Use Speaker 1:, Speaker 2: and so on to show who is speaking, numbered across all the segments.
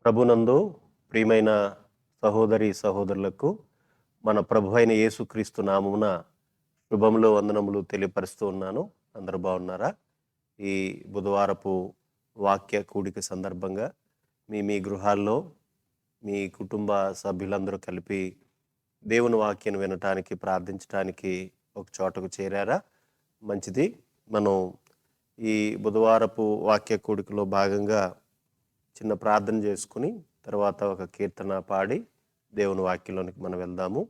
Speaker 1: ప్రభునందు ప్రియమైన సహోదరి సహోదరులకు మన ప్రభు అయిన యేసుక్రీస్తు నామమున శుభములు వందనములు తెలియపరుస్తూ ఉన్నాను. అందరూ బాగున్నారా? ఈ బుధవారపు వాక్య కూడిక సందర్భంగా మీ గృహాల్లో మీ కుటుంబ సభ్యులందరూ కలిపి దేవుని వాక్యం వినటానికి ప్రార్థించడానికి ఒక చోటకు చేరారా? మంచిది. మనం ఈ బుధవారపు వాక్య కూడికలో భాగంగా చిన్న ప్రార్థన చేసుకుని తర్వాత ఒక కీర్తన పాడి దేవుని వాక్యంలోనికి మనం వెళ్దాము.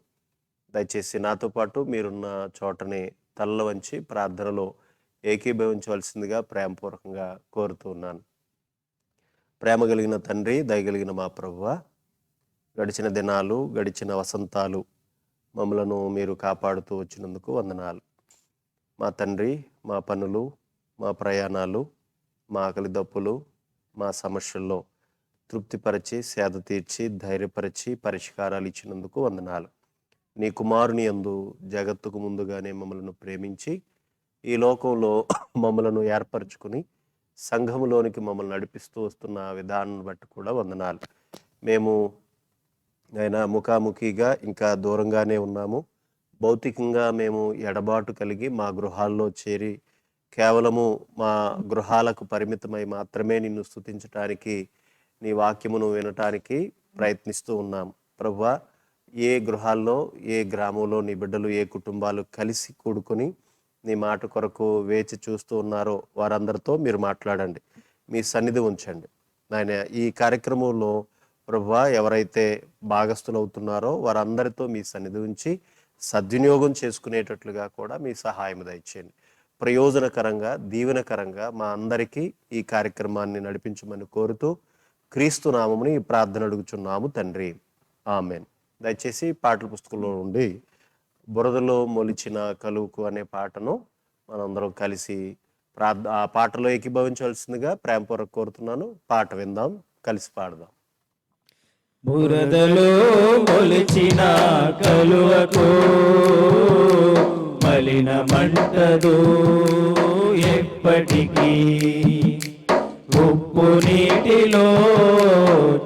Speaker 1: దయచేసి నాతో పాటు మీరున్న చోటనే తల్ల వంచి ప్రార్థనలో ఏకీభవించవలసిందిగా ప్రేమపూర్వకంగా కోరుతూ ఉన్నాను. ప్రేమ కలిగిన తండ్రి, దయగలిగిన మా ప్రభువా, గడిచిన దినాలు, గడిచిన వసంతాలు మమ్మలను మీరు కాపాడుతూ వచ్చినందుకు వందనాలు. మా తండ్రి, మా పనులు, మా ప్రయాణాలు, మా ఆకలి దప్పులు, మా సమస్యల్లో తృప్తిపరిచి, సేద తీర్చి, ధైర్యపరిచి, పరిష్కారాలు ఇచ్చినందుకు వందనాలు. నీ కుమారుని యందు జగత్తుకు ముందుగానే మమ్మల్ని ప్రేమించి ఈ లోకంలో మమ్మలను ఏర్పరచుకుని సంఘములోనికి మమ్మల్ని నడిపిస్తూ వస్తున్న విధానాన్ని బట్టి కూడా వందనాలు. మేము అయినా ముఖాముఖిగా ఇంకా దూరంగానే ఉన్నాము. భౌతికంగా మేము ఎడబాటు కలిగి మా గృహాల్లో చేరి కేవలము మా గృహాలకు పరిమితమై మాత్రమే నిన్ను స్తుతించటానికి, నీ వాక్యమును వినటానికి ప్రయత్నిస్తూ ఉన్నాం. ప్రభువా, ఏ గృహాల్లో, ఏ గ్రామంలో నీ బిడ్డలు, ఏ కుటుంబాలు కలిసి కూడుకొని నీ మాట కొరకు వేచి చూస్తూ ఉన్నారో వారందరితో మీరు మాట్లాడండి, మీ సన్నిధి ఉంచండి. నాయన, ఈ కార్యక్రమంలో ప్రభువా ఎవరైతే భాగస్థులు అవుతున్నారో వారందరితో మీ సన్నిధి ఉంచి సద్వినియోగం చేసుకునేటట్లుగా కూడా మీ సహాయం దయచేయండి. ప్రయోజనకరంగా, దీవెనకరంగా మా అందరికీ ఈ కార్యక్రమాన్ని నడిపించమని కోరుతూ క్రీస్తు నామముని ఈ ప్రార్థన అడుగుచున్నాము తండ్రి, ఆమెన్. దయచేసి పాటల పుస్తకంలో నుండి బురదలో మొలిచిన కలువుకు అనే పాటను మనందరం కలిసి ఆ పాటలో ఏకీభవించవలసిందిగా ప్రేమపూర్వక కోరుతున్నాను. పాట విందాం, కలిసి పాడదాం.
Speaker 2: బురదలో మొలిచిన కలువకు మలిన మంటదు ఎప్పటికీ, ఉప్పు నీటిలో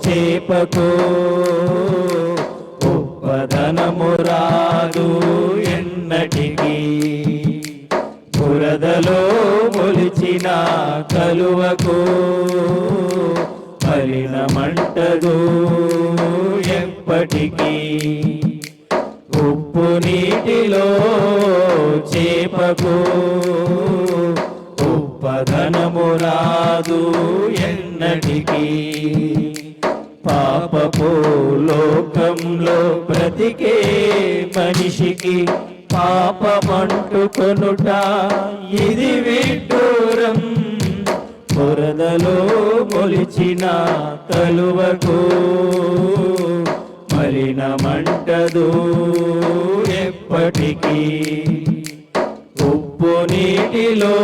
Speaker 2: చేపకు ఉప్పదనము రాదు ఎన్నటికీ. బురదలో మొలిచిన కలువకు మలిన మంటదు ఎప్పటికీ, ఉప్పు నీటిలో చేపకు ఉప్పదనము రాదు ఎన్నటికీ. పాపపు లోకంలో బ్రతికే మనిషికి పాపమంటుకొనుట ఇది విడ్డూరం. బురదలో మొలిచిన కలువకు మలిన మంటదు ఎప్పటికీ, ఉప్పు నీటిలో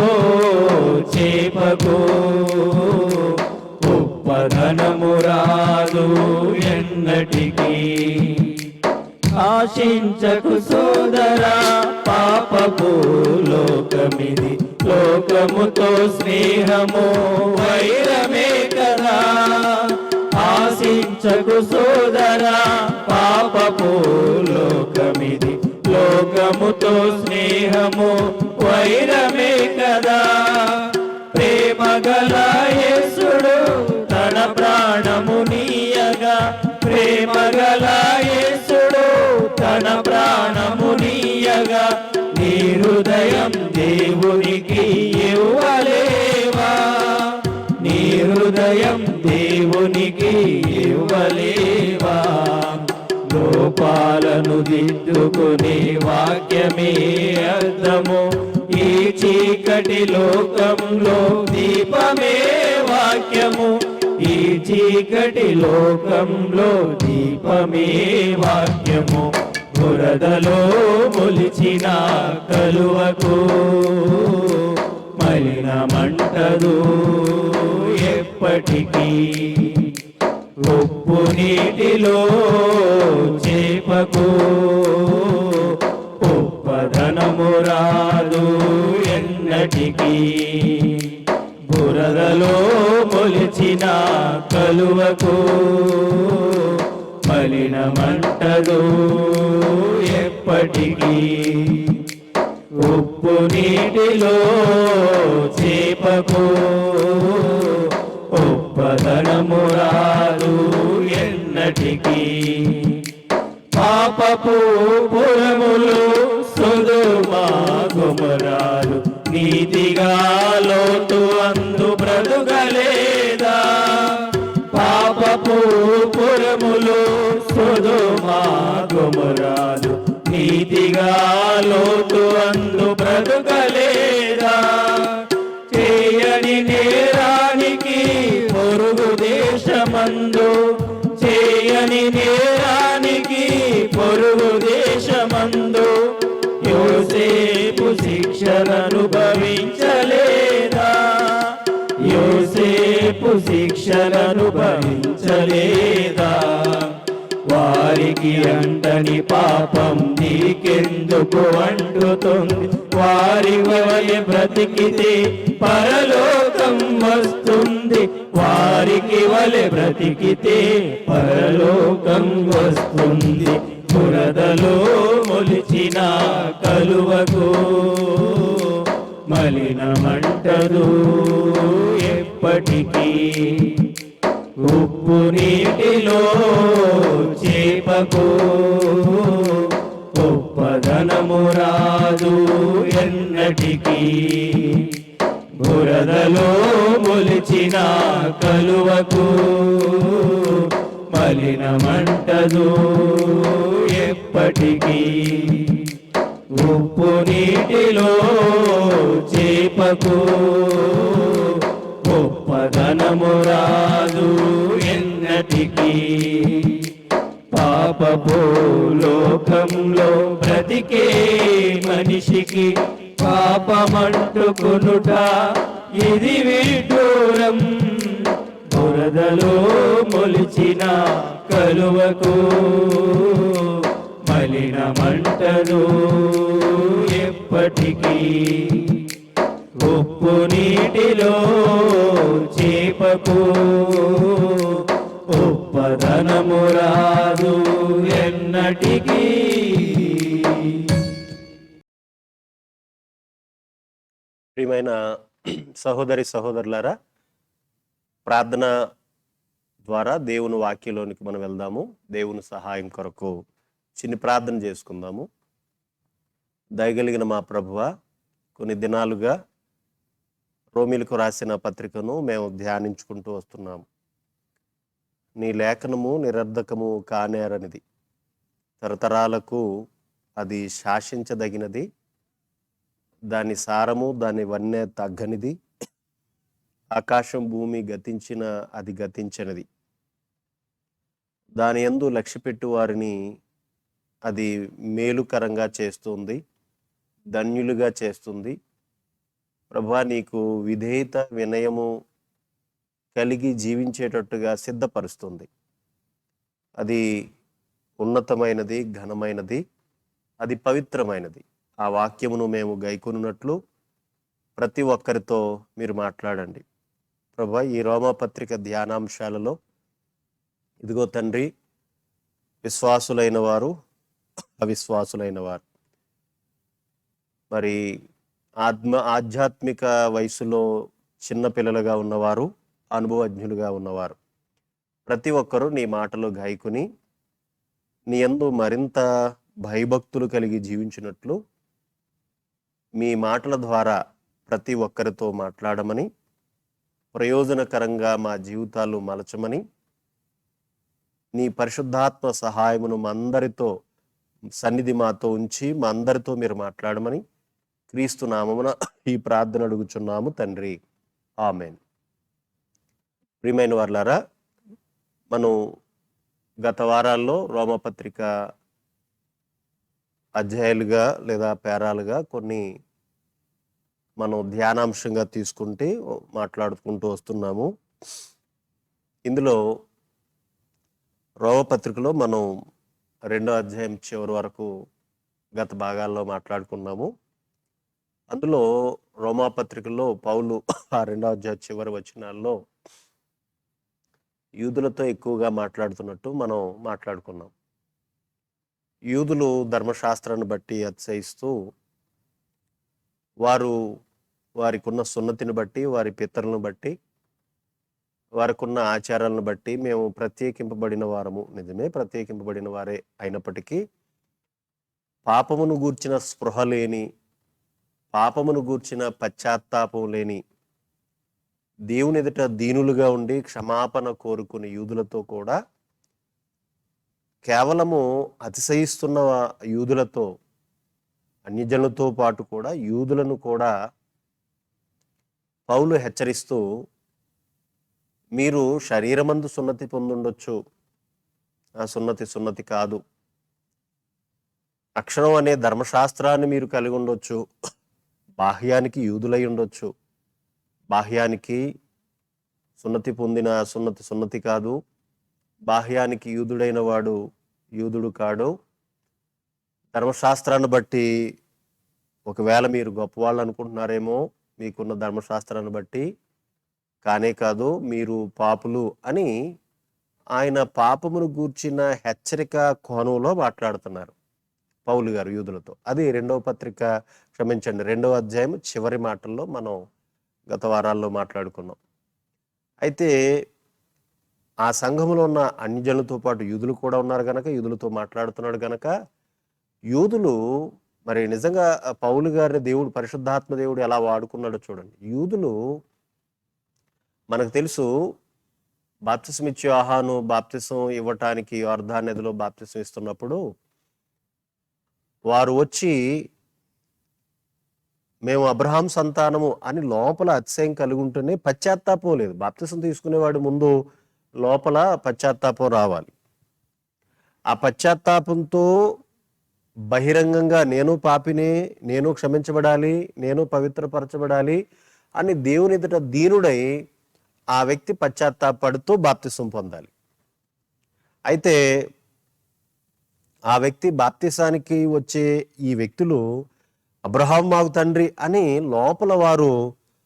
Speaker 2: చేపకు ఉప్పదనము రాదు ఎన్నటికీ. ఆశించకు సోదరా పాపపు లోకమిది, లోకముతో స్నేహము వైరమే కదా. ఆశించకు సోదరా పాపపు లోకమిది, లోకముతో స్నేహము వైరమే కదా. ప్రేమ గల యేసుడు తన ప్రాణము నీయగా, ప్రేమ గల యేసుడు తన ప్రాణము నీయగా, నీ హృదయం దేవునికి ఇవ్వలేవా, నీ హృదయం దేవునికి ఇవ్వలేవా. లోపాలను దిద్దుకునే వాక్యమే అర్థము, ఈ చీకటి లోకంలో దీపమే వాక్యము, ఈ చీకటి లోకంలో దీపమే వాక్యము. బురదలో మొలిచిన కలువకు మలిన మంటదు ఎప్పటికీ, ఉప్పు నీటిలో చేపకు ఉప్పదనము రాదు ఎన్నటికీ. బురదలో మొలిచిన కలువకు మలినమంటదు ఎప్పటికీ. ఉప్పు నీటిలో చేపకు ఉప్పదనము రాదు ఎన్నటికీ. పాపపు పురములు సొదొమ గొమొరాలు నీతిగా లోతు అందు బ్రతుకలేదా. పాపపు పురములు సొదొమ గొమొరాలు నీతిగా లోతు అందు బ్రతుకలేదా. చేయని నేరానికి పొరుగు దేశమందు చేయని నేరానికి పొరుగు దేశమందు యోసేపు శిక్షననుభవించలేదా. యోసేపు శిక్షననుభవించలేదా. వారికి అంటని పాపం నీకెందుకు అంటుతుంది. వారి వలె బ్రతికితే పరలోకం వస్తుంది. వారికి వలె బ్రతికితే పరలోకం వస్తుంది. బురదలో మొలిచిన కలువకు మలినమంటదు ఎప్పటికీ. ఉప్పు నీటిలో చేపకు ఉప్పదనము రాదు ఎన్నటికీ. బురదలో మొలిచిన కలువకు మలినమంటదు ఎప్పటికీ. ఉప్పు నీటిలో చేపకు ఉప్పదనము రాదు ఎన్నటికీ. పాపపు లోకంలో బ్రతికే మనిషికి పాపమంటుకొనుట ఇది విడ్డూరం. బురదలో మొలిచిన కలువకు మలినమంటదు ఎప్పటికీ. ఉప్పు నీటిలో చేపకు ఉప్పదనము రాదు ఎన్నటికీ.
Speaker 1: ప్రియమైన సహోదరి సహోదరులారా, ప్రార్థన ద్వారా దేవుని వాక్యంలోనికి మనం వెళ్దాము. దేవుని సహాయం కొరకు చిన్న ప్రార్థన చేసుకుందాము. దయగలిగిన మా ప్రభువా, కొన్ని దినాలుగా రోమిలకు రాసిన పత్రికను మేము ధ్యానించుకుంటూ వస్తున్నాము. నీ లేఖనము నిరర్ధకము కానేరనిది, తరతరాలకు అది శాసించదగినది, దాని సారము దాని వన్నె తగ్గనిది, ఆకాశం భూమి గతించిన అది గతించనిది. దాని యందు లక్ష్యపెట్టు వారిని అది మేలుకరంగా చేస్తుంది, ధన్యులుగా చేస్తుంది. ప్రభువా, నీకు విధేయత వినయము కలిగి జీవించేటట్టుగా సిద్ధపరుస్తుంది. అది ఉన్నతమైనది, ఘనమైనది, అది పవిత్రమైనది. ఆ వాక్యమును మేము గైకొనున్నట్లు ప్రతి ఒక్కరితో మీరు మాట్లాడండి. ప్రభువా, ఈ రోమాపత్రిక ధ్యానాంశాలలో ఇదిగో తండ్రి, విశ్వాసులైన వారు, అవిశ్వాసులైన వారు, మరి ఆధ్యాత్మిక వయసులో చిన్న పిల్లలుగా ఉన్నవారు, అనుభవజ్ఞులుగా ఉన్నవారు, ప్రతి ఒక్కరూ నీ మాటలు గాయకుని నీ యందు మరింత భయభక్తులు కలిగి జీవించినట్లు మీ మాటల ద్వారా ప్రతి ఒక్కరితో మాట్లాడమని, ప్రయోజనకరంగా మా జీవితాలు మలచమని, నీ పరిశుద్ధాత్మ సహాయమును మా అందరితో సన్నిధి మాతో ఉంచి మా అందరితో మీరు మాట్లాడమని క్రీస్తు నామమున ఈ ప్రార్థన అడుగుచున్నాము తండ్రి, ఆమేన్. ప్రియమైన వారలారా, మనం గత వారాల్లో రోమపత్రిక అధ్యాయాలుగా లేదా పేరాలుగా కొన్ని మనం ధ్యానాంశంగా తీసుకుంటే మాట్లాడుకుంటూ వస్తున్నాము. ఇందులో రోమపత్రికలో మనం 2వ అధ్యాయం చివరి వరకు గత భాగాల్లో మాట్లాడుకున్నాము. అందులో రోమాపత్రికలో పౌలు ఆ 2వ అధ్యాయం చివరి వచనాల్లో యూదులతో ఎక్కువగా మాట్లాడుతున్నట్టు మనం మాట్లాడుకున్నాం. యూదులు ధర్మశాస్త్రాన్ని బట్టి అతిశయిస్తూ వారు వారికున్న సున్నతిని బట్టి, వారి పితరులను బట్టి, వారికున్న ఆచారాలను బట్టి మేము ప్రత్యేకింపబడిన వారము. నిజమే, ప్రత్యేకింపబడిన వారే అయినప్పటికీ పాపమును గూర్చిన స్పృహ లేని, పాపమును గూర్చిన పశ్చాత్తాపం లేని, దేవుని ఎదుట దీనులుగా ఉండి క్షమాపణ కోరుకునే యూదులతో కూడా, కేవలము అతిశయిస్తున్న యూదులతో, అన్యజనులతో పాటు కూడా యూదులను కూడా పౌలు హెచ్చరిస్తూ, మీరు శరీరమందు సున్నతి పొందుండొచ్చు, ఆ సున్నతి కాదు. అక్షరం అనే ధర్మశాస్త్రాన్ని మీరు కలిగి ఉండొచ్చు, బాహ్యానికి యూదులై ఉండొచ్చు. బాహ్యానికి సున్నతి పొందిన సున్నతి కాదు, బాహ్యానికి యూదుడైన వాడు యూదుడు కాడు. ధర్మశాస్త్రాన్ని బట్టి ఒకవేళ మీరు గొప్పవాళ్ళు అనుకుంటున్నారేమో, మీకున్న ధర్మశాస్త్రాన్ని బట్టి, కానే కాదు, మీరు పాపులు అని ఆయన పాపమును గూర్చిన హెచ్చరిక కోణంలో మాట్లాడుతున్నారు పౌలు గారు యూదులతో. అది 2వ పత్రిక, క్షమించండి, 2వ అధ్యాయం చివరి మాటల్లో మనం గత వారాల్లో మాట్లాడుకున్నాం. అయితే ఆ సంఘములో ఉన్న అన్యజనులతో పాటు యూదులు కూడా ఉన్నారు గనక, యూదులతో మాట్లాడుతున్నాడు గనక, యూదులు మరి నిజంగా పౌలు గారిని దేవుడు, పరిశుద్ధాత్మ దేవుడు ఎలా వాడుకున్నాడో చూడండి. యూదులు మనకు తెలుసు, బాప్తిసం ఇచ్చే యోహాను బాప్తిసం ఇవ్వటానికి యోర్దాను నదిలో బాప్తిసం ఇస్తున్నప్పుడు వారు వచ్చి మేము అబ్రహాం సంతానము అని లోపల అతిశయం కలిగి ఉంటేనే పశ్చాత్తాపం లేదు. బాప్తిసం తీసుకునేవాడు ముందు లోపల పశ్చాత్తాపం రావాలి. ఆ పశ్చాత్తాపంతో బహిరంగంగా నేను పాపినే, నేను క్షమించబడాలి, నేను పవిత్రపరచబడాలి అని దేవుని ఎదుట దీనుడై ఆ వ్యక్తి పశ్చాత్తాపడుతూ బాప్తిసం పొందాలి. అయితే ఆ వ్యక్తి బాప్తిసానికి వచ్చే ఈ వ్యక్తులు అబ్రహాం మాకు తండ్రి అని లోపల వారు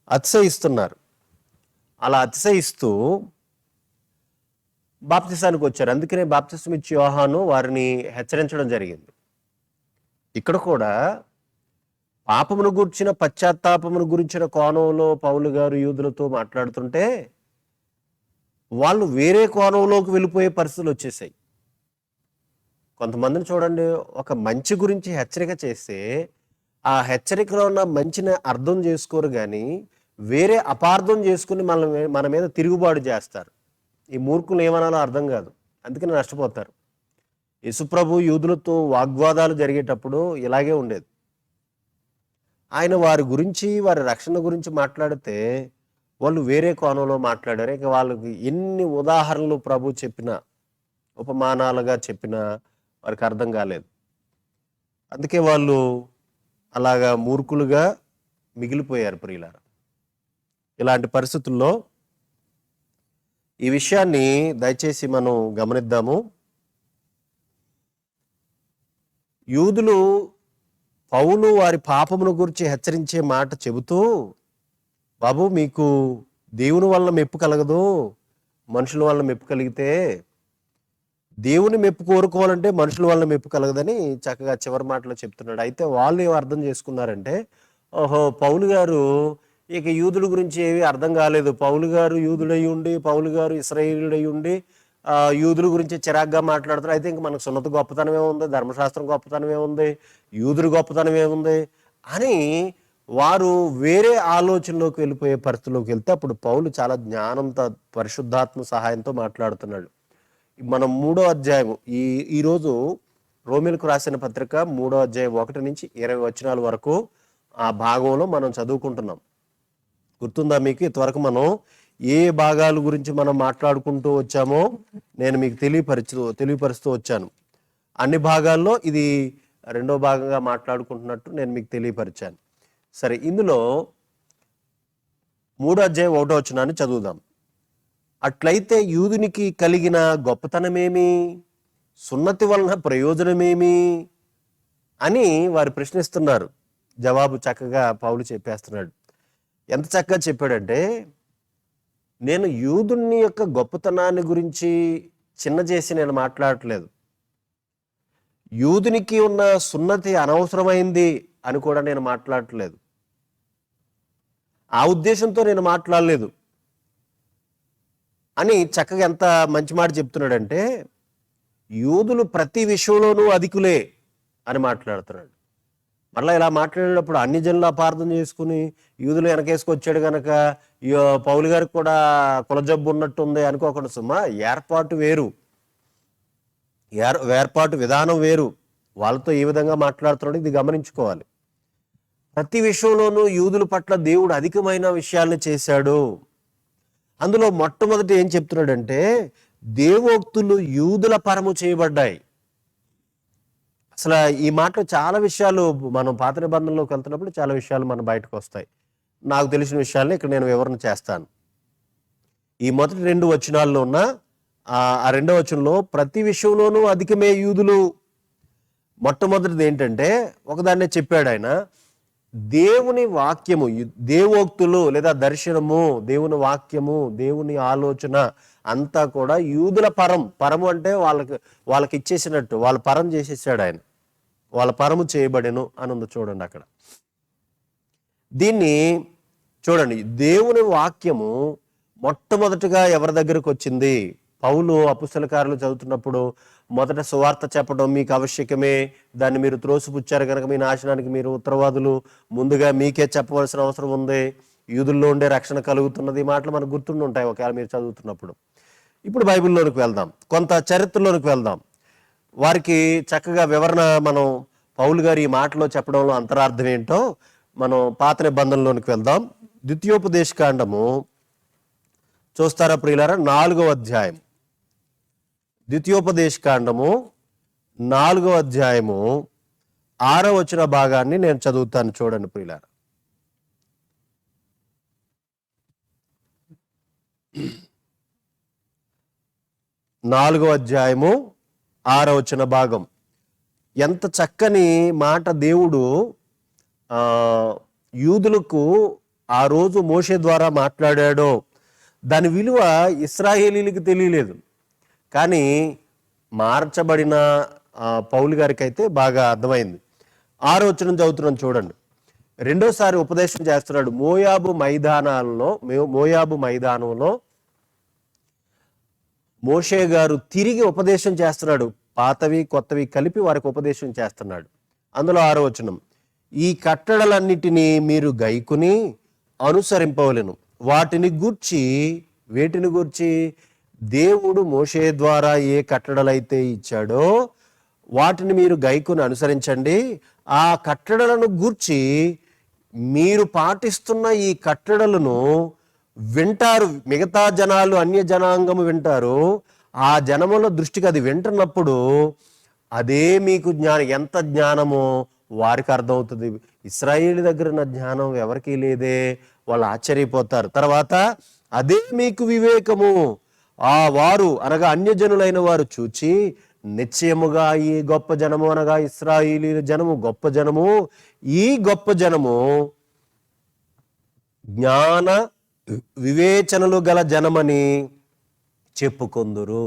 Speaker 1: అతిశయిస్తున్నారు. అలా అతిశయిస్తూ బాప్తిసానికి వచ్చారు. అందుకనే బాప్తిసం ఇచ్చే యోహాను వారిని హెచ్చరించడం జరిగింది. ఇక్కడ కూడా పాపమును గురించిన, పశ్చాత్తాపమును గురించిన కోణంలో పౌలు గారు యూదులతో మాట్లాడుతుంటే వాళ్ళు వేరే కోణంలోకి వెళ్ళిపోయే పరిస్థితులు వచ్చేసాయి. కొంతమందిని చూడండి, ఒక మంచి గురించి హెచ్చరిక చేస్తే ఆ హెచ్చరికలో ఉన్న మంచిని అర్థం చేసుకోరు, కానీ వేరే అపార్థం చేసుకుని మన మీద తిరుగుబాటు చేస్తారు. ఈ మూర్ఖులు ఏమనాలో అర్థం కాదు, అందుకని నష్టపోతారు. యేసుప్రభు యూదులతో వాగ్వాదాలు జరిగేటప్పుడు ఇలాగే ఉండేది. ఆయన వారి గురించి, వారి రక్షణ గురించి మాట్లాడితే వాళ్ళు వేరే కోణంలో మాట్లాడారు. ఇక వాళ్ళకి ఎన్ని ఉదాహరణలు ప్రభు చెప్పినా, ఉపమానాలుగా చెప్పినా వారికి అర్థం కాలేదు. అందుకే వాళ్ళు అలాగా మూర్ఖులుగా మిగిలిపోయారు. ప్రియులారా, ఇలాంటి పరిస్థితుల్లో ఈ విషయాన్ని దయచేసి మనం గమనిద్దాము. యూదులు పౌలు వారి పాపమును గురించి హెచ్చరించే మాట చెబుతూ, బాబు మీకు దేవుని వల్ల మెప్పు కలగదు, మనుషుల వల్ల మెప్పు కలిగితే, దేవుని మెప్పు కోరుకోవాలంటే మనుషుల వల్ల మెప్పు కలగదని చక్కగా చివరి మాటలో చెప్తున్నాడు. అయితే వాళ్ళు ఏం అర్థం చేసుకున్నారంటే, ఓహో పౌలు గారు ఇక యూదుల గురించి ఏమీ అర్థం కాలేదు, పౌలు గారు యూదుడై ఉండి, పౌలు గారు ఇశ్రాయేలుడై ఉండి యూదుల గురించి చిరాగ్గా మాట్లాడుతారు, అయితే ఇంక మనకు సున్నతి గొప్పతనం ఏముంది, ధర్మశాస్త్రం గొప్పతనం ఏముంది, యూదుల గొప్పతనం ఏముంది అని వారు వేరే ఆలోచనలోకి వెళ్ళిపోయే పరిస్థితిలోకి వెళ్తే, అప్పుడు పౌలు చాలా జ్ఞానంతో, పరిశుద్ధాత్మ సహాయంతో మాట్లాడుతున్నాడు. మనం 3వ అధ్యాయం, ఈరోజు రోమిలకు రాసిన పత్రిక 3వ అధ్యాయం 1 నుంచి 20 వచనాల వరకు ఆ భాగంలో మనం చదువుకుంటున్నాం. గుర్తుందా మీకు? ఇంతవరకు మనం ఏ భాగాల గురించి మనం మాట్లాడుకుంటూ వచ్చామో నేను మీకు తెలియపరుస్తూ వచ్చాను. అన్ని భాగాల్లో ఇది 2వ భాగంగా మాట్లాడుకుంటున్నట్టు నేను మీకు తెలియపరిచాను. సరే, ఇందులో 3వ అధ్యాయం 1వ వచనాన్ని చదువుదాం. అట్లయితే యూదునికి కలిగిన గొప్పతనమేమి, సున్నతి వలన ప్రయోజనమేమి అని వారు ప్రశ్నిస్తున్నారు. జవాబు చక్కగా పౌలు చెప్పేస్తున్నాడు. ఎంత చక్కగా చెప్పాడంటే, నేను యూదుని యొక్క గొప్పతనాన్ని గురించి చిన్న చేసి నేను మాట్లాడట్లేదు. యూదునికి ఉన్న సున్నతి అనవసరమైంది అని కూడా నేను మాట్లాడట్లేదు. ఆ ఉద్దేశంతో నేను మాట్లాడలేదు అని చక్కగా ఎంత మంచి మాట చెప్తున్నాడంటే, యూదులు ప్రతి విషయంలోనూ అధికులే అని మాట్లాడుతున్నాడు. మళ్ళీ ఇలా మాట్లాడేటప్పుడు అన్ని జనులు అపార్థం చేసుకుని యూదులు వెనకేసుకొచ్చాడు కనుక పౌలు గారికి కూడా కులజబ్బు ఉన్నట్టుంది అనుకోకుండా సుమా. ఏర్పాటు వేరు, ఏర్పాటు విధానం వేరు. వాళ్ళతో ఈ విధంగా మాట్లాడుతున్నాడు, ఇది గమనించుకోవాలి. ప్రతి విషయంలోనూ యూదుల పట్ల దేవుడు అధికమైన విషయాలను చేశాడు. అందులో మొట్టమొదటి ఏం చెప్తున్నాడంటే, దేవోక్తులు యూదుల పరము చేయబడ్డాయి. అసలు ఈ మాటలో చాలా విషయాలు మనం పాత నిబంధనలోకి వెళ్తున్నప్పుడు చాలా విషయాలు మన బయటకు వస్తాయి. నాకు తెలిసిన విషయాల్ని ఇక్కడ నేను వివరణ చేస్తాను. ఈ మొదటి 2 వచనాల్లో ఉన్న ఆ 2వ వచనంలో ప్రతి విషయంలోనూ అధికమే యూదులు. మొట్టమొదటిది ఏంటంటే, ఒకదాన్నే చెప్పాడు ఆయన, దేవుని వాక్యము, దేవోక్తులు లేదా దర్శనము, దేవుని వాక్యము, దేవుని ఆలోచన అంతా కూడా యూదుల పరము అంటే వాళ్ళకి ఇచ్చేసినట్టు, వాళ్ళ పరం చేసేసాడు ఆయన. వాళ్ళ పరము చేయబడెను అని ఉంది చూడండి అక్కడ. దీన్ని చూడండి, దేవుని వాక్యము మొట్టమొదటిగా ఎవరి దగ్గరకు వచ్చింది? పౌలు అపుస్తల కార్యాలు చదువుతున్నప్పుడు మొదట సువార్త చెప్పడం మీకు ఆవశ్యకమే, దాన్ని మీరు త్రోసిపుచ్చారు కనుక మీ నాశనానికి మీరు ఉత్తరవాదులు, ముందుగా మీకే చెప్పవలసిన అవసరం ఉంది, యూదుల్లో ఉండే రక్షణ కలుగుతున్నది. ఈ మాటలు మనకు గుర్తుండి ఉంటాయి ఒకవేళ మీరు చదువుతున్నప్పుడు. ఇప్పుడు బైబిల్లోనికి వెళ్దాం, కొంత చరిత్రలోనికి వెళ్దాం. వారికి చక్కగా వివరణ మనం పౌలు గారు ఈ మాటలో చెప్పడంలో అంతరార్థం ఏంటో మనం పాత నిబంధనలోనికి వెళ్దాం. ద్వితీయోపదేశకాండము చూస్తారా ప్రియులారా? 4వ అధ్యాయం. ద్వితీయోపదేశకాండము 4వ అధ్యాయము 6వ వచన భాగాన్ని నేను చదువుతాను, చూడండి ప్రియులారా. నాలుగో అధ్యాయము 6వ వచన భాగం. ఎంత చక్కని మాట దేవుడు యూదులకు ఆ రోజు మోషే ద్వారా మాట్లాడాడో దాని విలువ ఇశ్రాయేలీలకు తెలియలేదు. కానీ మార్చబడిన పౌలు గారికి అయితే బాగా అర్థమైంది. 6వ వచనం చదువుతున్నాను చూడండి. రెండోసారి ఉపదేశం చేస్తున్నాడు. మోయాబు మైదానంలో మోషే గారు తిరిగి ఉపదేశం చేస్తున్నాడు. పాతవి కొత్తవి కలిపి వారికి ఉపదేశం చేస్తున్నాడు. అందులో 6వ వచనం, ఈ కట్టడలన్నిటినీ మీరు గైకుని అనుసరింపవలెను, వేటిని గూర్చి దేవుడు మోషే ద్వారా ఏ కట్టడలైతే ఇచ్చాడో వాటిని మీరు గైకుని అనుసరించండి. ఆ కట్టడలను గూర్చి మీరు పాటిస్తున్న ఈ కట్టడలను వింటారు, మిగతా జనాలు, అన్య జనాంగము వింటారు. ఆ జనముల దృష్టికి అది వింటున్నప్పుడు అదే మీకు జ్ఞానం. ఎంత జ్ఞానమో వారికి అర్థమవుతుంది. ఇశ్రాయేలు దగ్గర ఉన్న జ్ఞానం ఎవరికీ లేదే, వాళ్ళు ఆశ్చర్యపోతారు. తర్వాత అదే మీకు వివేకము, వారు అనగా అన్యజనులైన వారు చూచి నిశ్చయముగా ఈ గొప్ప జనము అనగా ఇశ్రాయేలీల జనము గొప్ప జనము, ఈ గొప్ప జనము జ్ఞాన వివేచనలు గల జనమని చెప్పుకొందురు.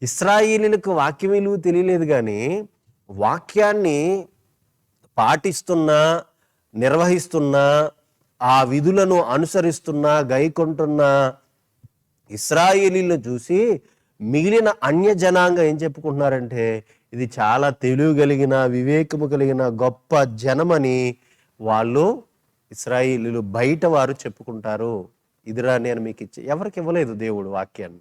Speaker 1: ఇశ్రాయేలీలకు వాక్యం విలువ తెలియలేదు, కానీ వాక్యాన్ని పాటిస్తున్నా, నిర్వహిస్తున్నా, ఆ విధులను అనుసరిస్తున్నా, గైకొంటున్న ఇశ్రాయేలీలను చూసి మిగిలిన అన్య జనాంగం ఏం చెప్పుకుంటున్నారంటే, ఇది చాలా తెలివి కలిగిన, వివేకము కలిగిన గొప్ప జనమని వాళ్ళు ఇశ్రాయేలీలు బయట వారు చెప్పుకుంటారు. ఇదిరా నేను మీకు ఇచ్చే. ఎవరికి ఇవ్వలేదు దేవుడు వాక్యాన్ని.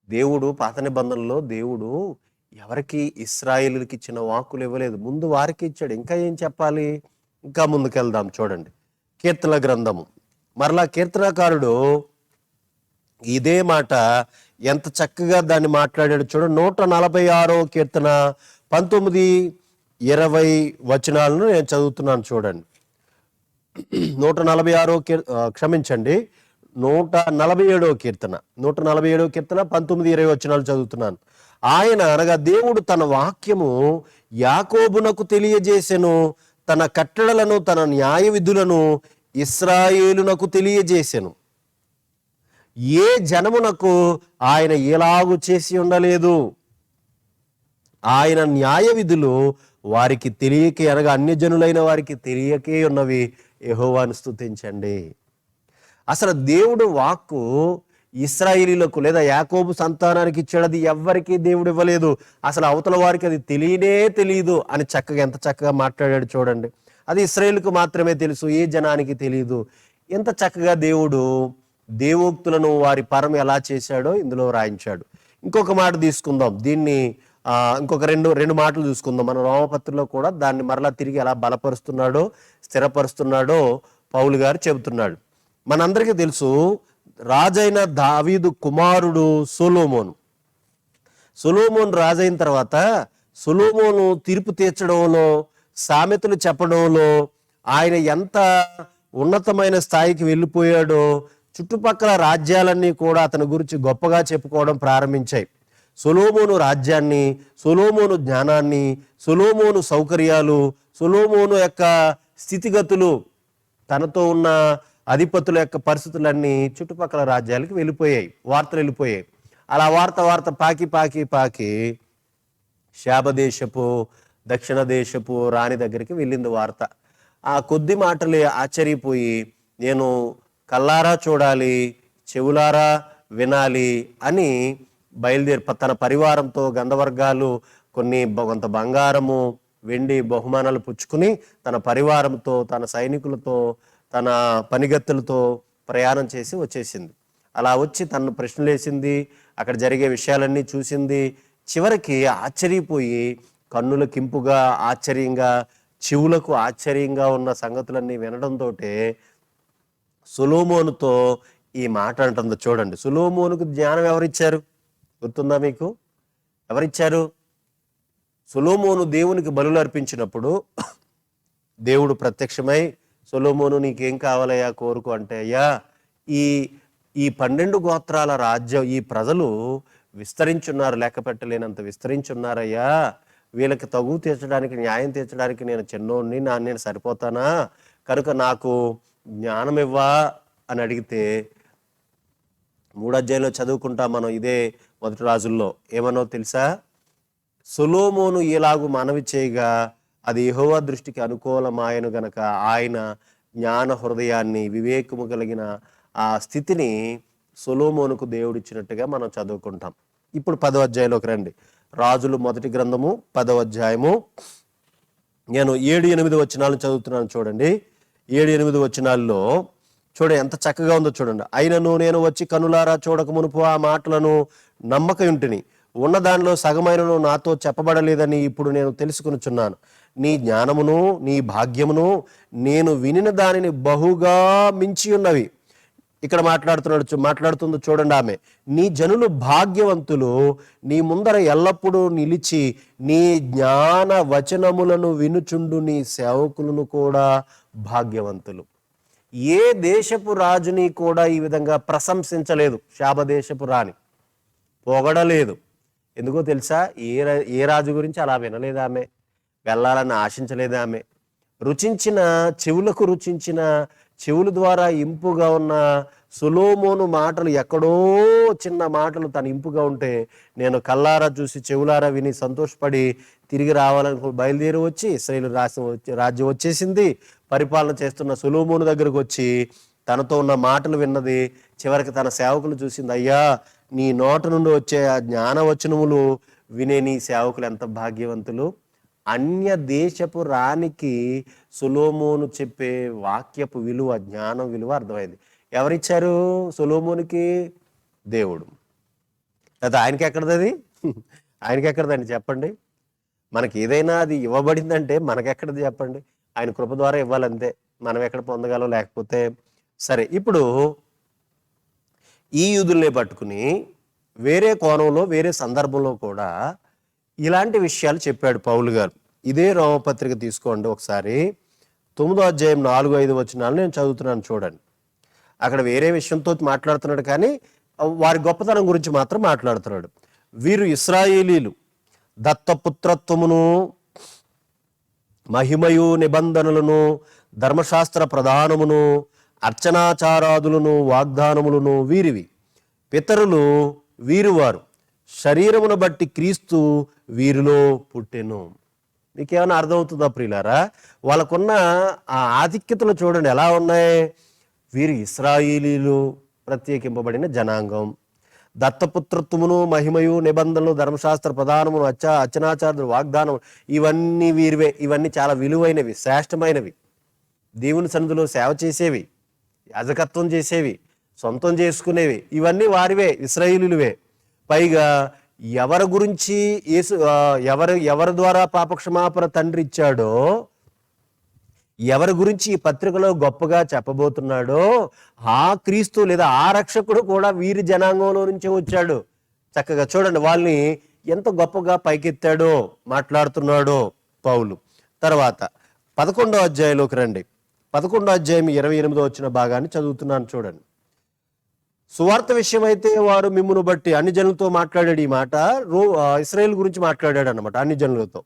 Speaker 1: దేవుడు పాత నిబంధనలో దేవుడు ఎవరికి ఇశ్రాయేలుకి ఇచ్చిన వాక్కులు ఇవ్వలేదు, ముందు వారికి ఇచ్చాడు. ఇంకా ఏం చెప్పాలి? ఇంకా ముందుకెళ్దాం చూడండి. కీర్తన గ్రంథము, మరలా కీర్తనకారుడు ఇదే మాట ఎంత చక్కగా దాన్ని మాట్లాడాడు చూడండి. 146వ కీర్తన 19, 20 వచనాలను నేను చదువుతున్నాను చూడండి. 147వ క్షమించండి 147వ కీర్తన 19, 20 వచనాలు చదువుతున్నాను. ఆయన అనగా దేవుడు తన వాక్యము యాకోబునకు తెలియజేసెను, తన కట్టడలను, తన న్యాయ విధులను ఇశ్రాయేలునకు తెలియజేసెను. ఏ జనమునకు ఆయన ఎలాగు చేసి ఉండలేదు. ఆయన న్యాయ విధులు వారికి తెలియకే, అనగా అన్యజనులైన వారికి తెలియకే ఉన్నవి. యెహోవాను స్తుతించండి. అసలు దేవుడు వాక్కు ఇశ్రాయేలీలకు లేదా యాకోబు సంతానానికి ఇచ్చాడు. ఎవ్వరికీ దేవుడు ఇవ్వలేదు. అసలు అవతల వారికి అది తెలియదు అని చక్కగా, ఎంత చక్కగా మాట్లాడాడు చూడండి. అది ఇశ్రాయేలుకు మాత్రమే తెలుసు, ఏ జనానికి తెలియదు. ఎంత చక్కగా దేవుడు దేవోక్తులను వారి పరం ఎలా చేశాడో ఇందులో రాయించాడు. ఇంకొక మాట తీసుకుందాం, దీన్ని ఇంకొక రెండు మాటలు చూసుకుందాం. మన రోమపత్రిలో కూడా దాన్ని మరలా తిరిగి ఎలా బలపరుస్తున్నాడో, స్థిరపరుస్తున్నాడో పౌలు గారు చెబుతున్నాడు. మనందరికీ తెలుసు, రాజైన దావీదు కుమారుడు సొలొమోను. సొలొమోను రాజైన తర్వాత సొలొమోను తీర్పు తీర్చడంలో, సామెతలు చెప్పడంలో ఆయన ఎంత ఉన్నతమైన స్థాయికి వెళ్ళిపోయాడో చుట్టుపక్కల రాజ్యాలన్నీ కూడా అతని గురించి గొప్పగా చెప్పుకోవడం ప్రారంభించాయి. సొలొమోను రాజ్యాన్ని, సొలొమోను జ్ఞానాన్ని, సొలొమోను సౌకర్యాలు, సొలొమోను యొక్క స్థితిగతులు, తనతో ఉన్న అధిపతుల యొక్క పరిస్థితులన్నీ చుట్టుపక్కల రాజ్యాలకు వెళ్ళిపోయాయి, వార్తలు వెళ్ళిపోయాయి. అలా వార్త పాకి శాబదేశపు, దక్షిణ దేశపు రాణి దగ్గరికి వెళ్ళింది వార్త. ఆ కొద్ది మాటలే ఆశ్చర్యపోయి, నేను కల్లారా చూడాలి, చెవులారా వినాలి అని బయలుదేరి తన పరివారంతో గంధవర్గాలు కొంత బంగారము, వెండి బహుమానాలు పుచ్చుకుని తన పరివారంతో, తన సైనికులతో, తన పనిగత్తులతో ప్రయాణం చేసి వచ్చేసింది. అలా వచ్చి తనను ప్రశ్నలేసింది, అక్కడ జరిగే విషయాలన్నీ చూసింది. చివరికి ఆశ్చర్యపోయి, కన్నులకింపుగా ఆశ్చర్యంగా, చెవులకు ఆశ్చర్యంగా ఉన్న సంగతులన్నీ వినడంతో సొలొమోనుతో ఈ మాట అంటుంది. చూడండి, సొలొమోనుకు జ్ఞానం ఎవరిచ్చారు గుర్తుందా మీకు? ఎవరిచ్చారు? సొలొమోను దేవునికి బలులు అర్పించినప్పుడు దేవుడు ప్రత్యక్షమై, సొలొమోను నీకేం కావాలయ్యా కోరుకు అంటే, అయ్యా ఈ 12 గోత్రాల రాజ్యం, ఈ ప్రజలు విస్తరించున్నారు, లెక్క పెట్టలేనంత విస్తరించున్నారయ్యా. వీళ్ళకి తగు తీర్చడానికి, న్యాయం తీర్చడానికి నేను చిన్నోడిని, నేను సరిపోతానా? కనుక నాకు జ్ఞానం ఇవ్వా అని అడిగితే, 3వ అధ్యాయంలో చదువుకుంటాం మనం, ఇదే మొదటి రాజుల్లో. ఏమనో తెలుసా? సొలొమోను ఇలాగు మనవి చేయగా అది యెహోవా దృష్టికి అనుకూలమాయను గనక ఆయన జ్ఞాన హృదయాన్ని, వివేకము కలిగిన ఆ స్థితిని సొలొమోనుకు దేవుడిచ్చినట్టుగా మనం చదువుకుంటాం. ఇప్పుడు 10వ అధ్యాయంలోకి రండి. రాజులు మొదటి గ్రంథము 10వ అధ్యాయము. నేను 7-8 వచనాలను చదువుతున్నాను చూడండి. 7-8 వచనాల్లో చూడండి ఎంత చక్కగా ఉందో చూడండి. అయినను నేను వచ్చి కనులారా చూడక మునుపు ఆ మాటలను నమ్మకయుంటిని, ఉన్న దానిలో సగమైనను నాతో చెప్పబడలేదని ఇప్పుడు నేను తెలుసుకొనుచున్నాను. నీ జ్ఞానమును, నీ భాగ్యమును నేను వినిన దానిని బహుగా మించి ఉన్నవి. ఇక్కడ మాట్లాడుతుంది చూడండి ఆమె. నీ జనులు భాగ్యవంతులు, నీ ముందర ఎల్లప్పుడూ నిలిచి నీ జ్ఞాన వచనములను వినుచుండు నీ సేవకులను కూడా భాగ్యవంతులు. ఏ దేశపు రాజుని కూడా ఈ విధంగా ప్రశంసించలేదు శాబదేశపు రాణి, పొగడలేదు. ఎందుకో తెలుసా? ఏ రాజు గురించి అలా వినలేదు ఆమె, వెళ్ళాలని ఆశించలేదు ఆమె. చెవులకు రుచించిన చెవుల ద్వారా ఇంపుగా ఉన్న సొలొమోను మాటలు, ఎక్కడో చిన్న మాటలు తన ఇంపుగా ఉంటే, నేను కల్లారా చూసి చెవులారా విని సంతోషపడి తిరిగి రావాలని బయలుదేరి వచ్చి ఇశ్రాయేలు రాజ్యం వచ్చేసింది. పరిపాలన చేస్తున్న సొలొమోను దగ్గరకు వచ్చి తనతో ఉన్న మాటలు విన్నది. చివరికి తన సేవకులు చూసింది, అయ్యా నీ నోట నుండి వచ్చే ఆ జ్ఞానవచనములు వినే నీ సేవకులు ఎంత భాగ్యవంతులు. అన్య దేశపు రాణికి సొలొమోను చెప్పే వాక్యపు విలువ, జ్ఞానం విలువ అర్థమైంది. ఎవరిచ్చారు సొలొమోనుకి? దేవుడు. అది ఆయనకి ఎక్కడది? ఆయనకి ఎక్కడదండి చెప్పండి? మనకి ఏదైనా అది ఇవ్వబడిందంటే మనకెక్కడది చెప్పండి? ఆయన కృప ద్వారా ఇవ్వాలంతే, మనం ఎక్కడ పొందగలం. లేకపోతే సరే, ఇప్పుడు ఈ యూదుల్నే పట్టుకుని వేరే కోణంలో, వేరే సందర్భంలో కూడా ఇలాంటి విషయాలు చెప్పాడు పౌలు గారు. ఇదే రోమపత్రిక తీసుకోండి ఒకసారి. 9వ అధ్యాయం 4-5 వచనాలు నేను చదువుతున్నాను చూడండి. అక్కడ వేరే విషయంతో మాట్లాడుతున్నాడు, కానీ వారి గొప్పతనం గురించి మాత్రం మాట్లాడుతున్నాడు. వీరు ఇశ్రాయేలీలు దత్తపుత్రత్వమును, మహిమయు, నిబంధనలను, ధర్మశాస్త్ర ప్రధానమును అర్చనాచారాదులను వాగ్దానములను వీరివి. పితరులు వీరువారు, శరీరమును బట్టి క్రీస్తు వీరిలో పుట్టెను. మీకేమైనా అర్థమవుతుందా ప్రియులారా? వాళ్ళకున్న ఆ ఆధిక్యతలు చూడండి ఎలా ఉన్నాయి. వీరు ఇశ్రాయేలీలు, ప్రత్యేకింపబడిన జనాంగం. దత్తపుత్రత్వమును మహిమయు నిబంధనలు ధర్మశాస్త్ర ప్రధానమును అర్చనాచార్యులు వాగ్దానం ఇవన్నీ వీరివే. ఇవన్నీ చాలా విలువైనవి, శ్రేష్టమైనవి. దేవుని సన్నిధిలో సేవ చేసేవి, యాజకత్వం చేసేవి, సొంతం చేసుకునేవి, ఇవన్నీ వారివే, ఇశ్రాయేలీయులవే. పైగా ఎవరి గురించి ఎవరి ద్వారా పాపక్షమాపణ తండ్రి ఇచ్చాడో, ఎవరి గురించి ఈ పత్రికలో గొప్పగా చెప్పబోతున్నాడో ఆ క్రీస్తు లేదా ఆ రక్షకుడు కూడా వీరి జనాంగంలో నుంచే వచ్చాడు. చక్కగా చూడండి వాళ్ళని ఎంత గొప్పగా పైకెత్తాడో మాట్లాడుతున్నాడో పౌలు. తర్వాత 11వ అధ్యాయంలోకి రండి. 11వ అధ్యాయం 28వ వచ్చిన భాగాన్ని చదువుతున్నాను చూడండి. సువార్త విషయం అయితే వారు మిమ్మును బట్టి అన్ని జనులతో మాట్లాడాడు. ఈ మాట ఇశ్రాయేల్ గురించి మాట్లాడాడు అన్నమాట, అన్ని జనులతో.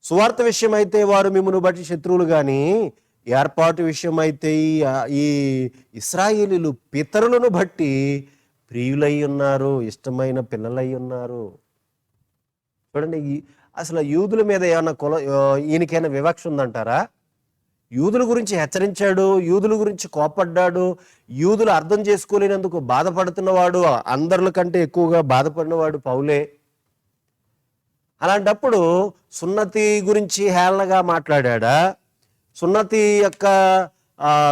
Speaker 1: సువార్త విషయం అయితే వారు మిమ్మును బట్టి శత్రువులు గాని, ఏర్పాటు విషయం అయితే ఈ ఇశ్రాయేలీలు పితరులను బట్టి ప్రియులై ఉన్నారు, ఇష్టమైన పిల్లలై ఉన్నారు. చూడండి, అసలు యూదుల మీద ఏమన్నా ఈయనకైనా వివక్ష ఉందంటారా? యూదుల గురించి హెచ్చరించాడు, యూదుల గురించి కోపడ్డాడు, యూదులు అర్థం చేసుకోలేనందుకు బాధపడుతున్నవాడు, అందరికంటే ఎక్కువగా బాధపడినవాడు పౌలే. అలాంటప్పుడు సున్నతి గురించి హేళనగా మాట్లాడా? సున్నతి యొక్క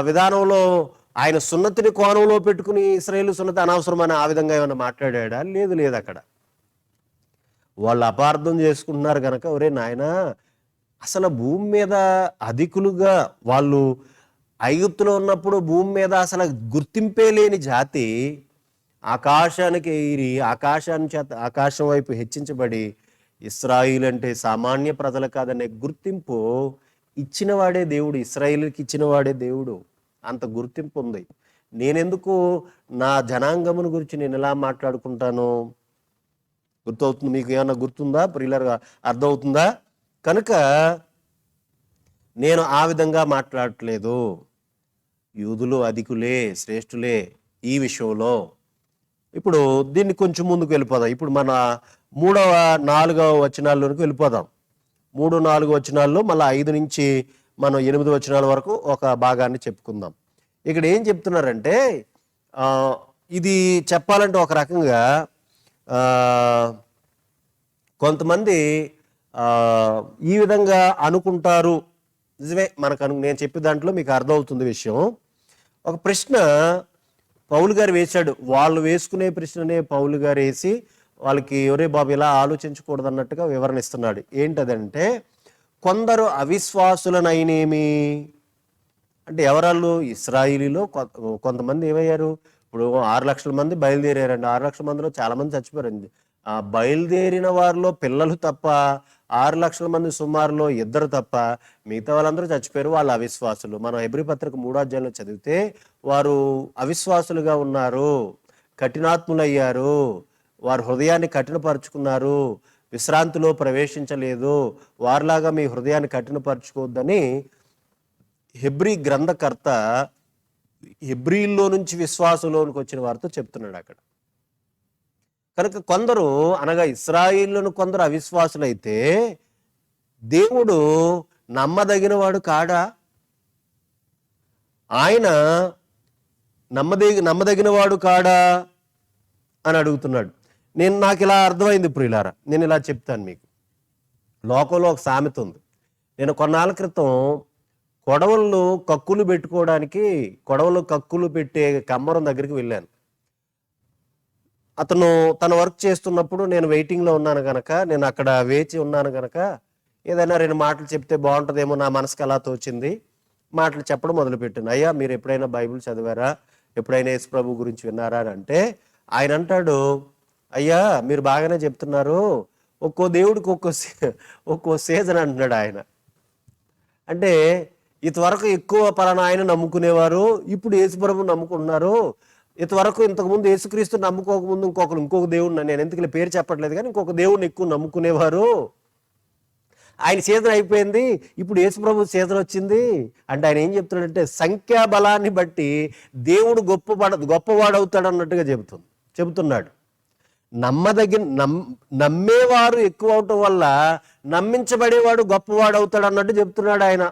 Speaker 1: విధానంలో ఆయన సున్నతిని కోణంలో పెట్టుకుని ఇశ్రాయేలు సున్నతి అనవసరమని ఆ విధంగా ఏమైనా మాట్లాడా? లేదు. అక్కడ వాళ్ళు అపార్థం చేసుకుంటున్నారు కనుక, ఒరే నాయనా, అసలు భూమి మీద అధికులుగా వాళ్ళు ఐగుప్తులో ఉన్నప్పుడు భూమి మీద అసలు గుర్తింపే లేని జాతి ఆకాశానికి ఎగిరి ఆకాశం వైపు హెచ్చించబడి ఇశ్రాయిల్ అంటే సామాన్య ప్రజలు కాదనే గుర్తింపు ఇచ్చినవాడే దేవుడు, ఇశ్రాయిల్కి ఇచ్చినవాడే దేవుడు. అంత గుర్తింపు ఉంది. నేనెందుకు నా జనాంగమును గురించి నేను ఎలా మాట్లాడుకుంటాను? గుర్తవుతుంది? మీకు ఏమన్నా గుర్తుందా ప్రియులరుగా? అర్థమవుతుందా? కనుక నేను ఆ విధంగా మాట్లాడట్లేదు. యూదులు అధికులే, శ్రేష్ఠులే ఈ విషయంలో. ఇప్పుడు దీన్ని కొంచెం ముందుకు వెళ్ళిపోదాం. ఇప్పుడు మన 3వ 4వ వచనాల్లోనికి వెళ్ళిపోదాం. 3, 4 వచనాల్లో మళ్ళీ 5 నుంచి మనం 8 వచనాల వరకు ఒక భాగాన్ని చెప్పుకుందాం. ఇక్కడ ఏం చెప్తున్నారంటే, ఇది చెప్పాలంటే ఒక రకంగా కొంతమంది ఈ విధంగా అనుకుంటారు. నిజమే, నేను చెప్పే దాంట్లో మీకు అర్థమవుతుంది విషయం. ఒక ప్రశ్న పౌలు గారు వేశాడు. వాళ్ళు వేసుకునే ప్రశ్ననే పౌలు గారు వేసి వాళ్ళకి ఒరే బాబు ఇలా ఆలోచించకూడదు అన్నట్టుగా వివరణ ఇస్తున్నాడు. ఏంటదంటే, కొందరు అవిశ్వాసులనైనేమి అంటే ఎవరాళ్ళు? ఇశ్రాయిలీలో కొంతమంది ఏమయ్యారు? ఇప్పుడు 6 లక్షల మంది బయలుదేరారండి. 6 లక్షల మందిలో చాలా మంది చచ్చిపోయారండి. ఆ బయలుదేరిన వారిలో పిల్లలు తప్ప 6 లక్షల మంది సుమారులో 2 తప్ప మిగతా వాళ్ళందరూ చచ్చిపోయారు. వాళ్ళు అవిశ్వాసులు. మనం హెబ్రీ పత్రిక 3వ అధ్యాయంలో చదివితే వారు అవిశ్వాసులుగా ఉన్నారు, కఠినాత్ములయ్యారు, వారు హృదయాన్ని కఠినపరుచుకున్నారు, విశ్రాంతిలో ప్రవేశించలేదు. వారిలాగా మీ హృదయాన్ని కఠినపరచుకోవద్దని హెబ్రీ గ్రంథకర్త హెబ్రీల్లో నుంచి విశ్వాసంలోనికి వచ్చిన వారితో చెప్తున్నాడు అక్కడ. కనుక కొందరు అనగా ఇశ్రాయిల్లను కొందరు అవిశ్వాసులైతే దేవుడు నమ్మదగినవాడు కాడా? ఆయన నమ్మదగినవాడు కాడా అని అడుగుతున్నాడు. నాకు ఇలా అర్థమైంది ప్రియులారా, నేను ఇలా చెప్తాను మీకు. లోకంలో ఒక సామెత ఉంది. నేను కొన్నాళ్ళ క్రితం కొడవళ్ళు కక్కులు పెట్టుకోవడానికి కొడవలు కక్కులు పెట్టే కమ్మరం దగ్గరికి వెళ్ళాను. అతను తన వర్క్ చేస్తున్నప్పుడు నేను వెయిటింగ్లో ఉన్నాను కనుక, నేను అక్కడ వేచి ఉన్నాను కనుక ఏదైనా 2 మాటలు చెప్తే బాగుంటుందేమో నా మనసుకు అలా తోచింది. మాటలు చెప్పడం మొదలుపెట్టాను. అయ్యా, మీరు ఎప్పుడైనా బైబిల్ చదివారా? ఎప్పుడైనా యేసు ప్రభు గురించి విన్నారా అని అంటే ఆయన అంటాడు, అయ్యా మీరు బాగానే చెప్తున్నారు, ఒక్కో దేవుడికి ఒక్కో సీజన్ అంటున్నాడు ఆయన. అంటే ఇంతవరకు ఎక్కువ పలానా ఆయన నమ్ముకునేవారు, ఇప్పుడు యేసు ప్రభు నమ్ముకుంటున్నారు. ఇంతకుముందు యేసుక్రీస్తు నమ్ముకోకముందు ఇంకొక దేవుడిని, నేను ఎందుకు పేరు చెప్పట్లేదు కానీ ఇంకొక దేవుడిని ఎక్కువ నమ్ముకునేవారు. ఆయన సీజన్ అయిపోయింది, ఇప్పుడు యేసుప్రభు సీజన్ వచ్చింది అంటే ఆయన ఏం చెప్తున్నాడంటే సంఖ్యాబలాన్ని బట్టి దేవుడు గొప్పవాడవుతాడు అన్నట్టుగా చెబుతున్నాడు. నమ్మేవారు ఎక్కువ అవటం వల్ల నమ్మించబడేవాడు గొప్పవాడు అవుతాడు అన్నట్టు చెప్తున్నాడు ఆయన.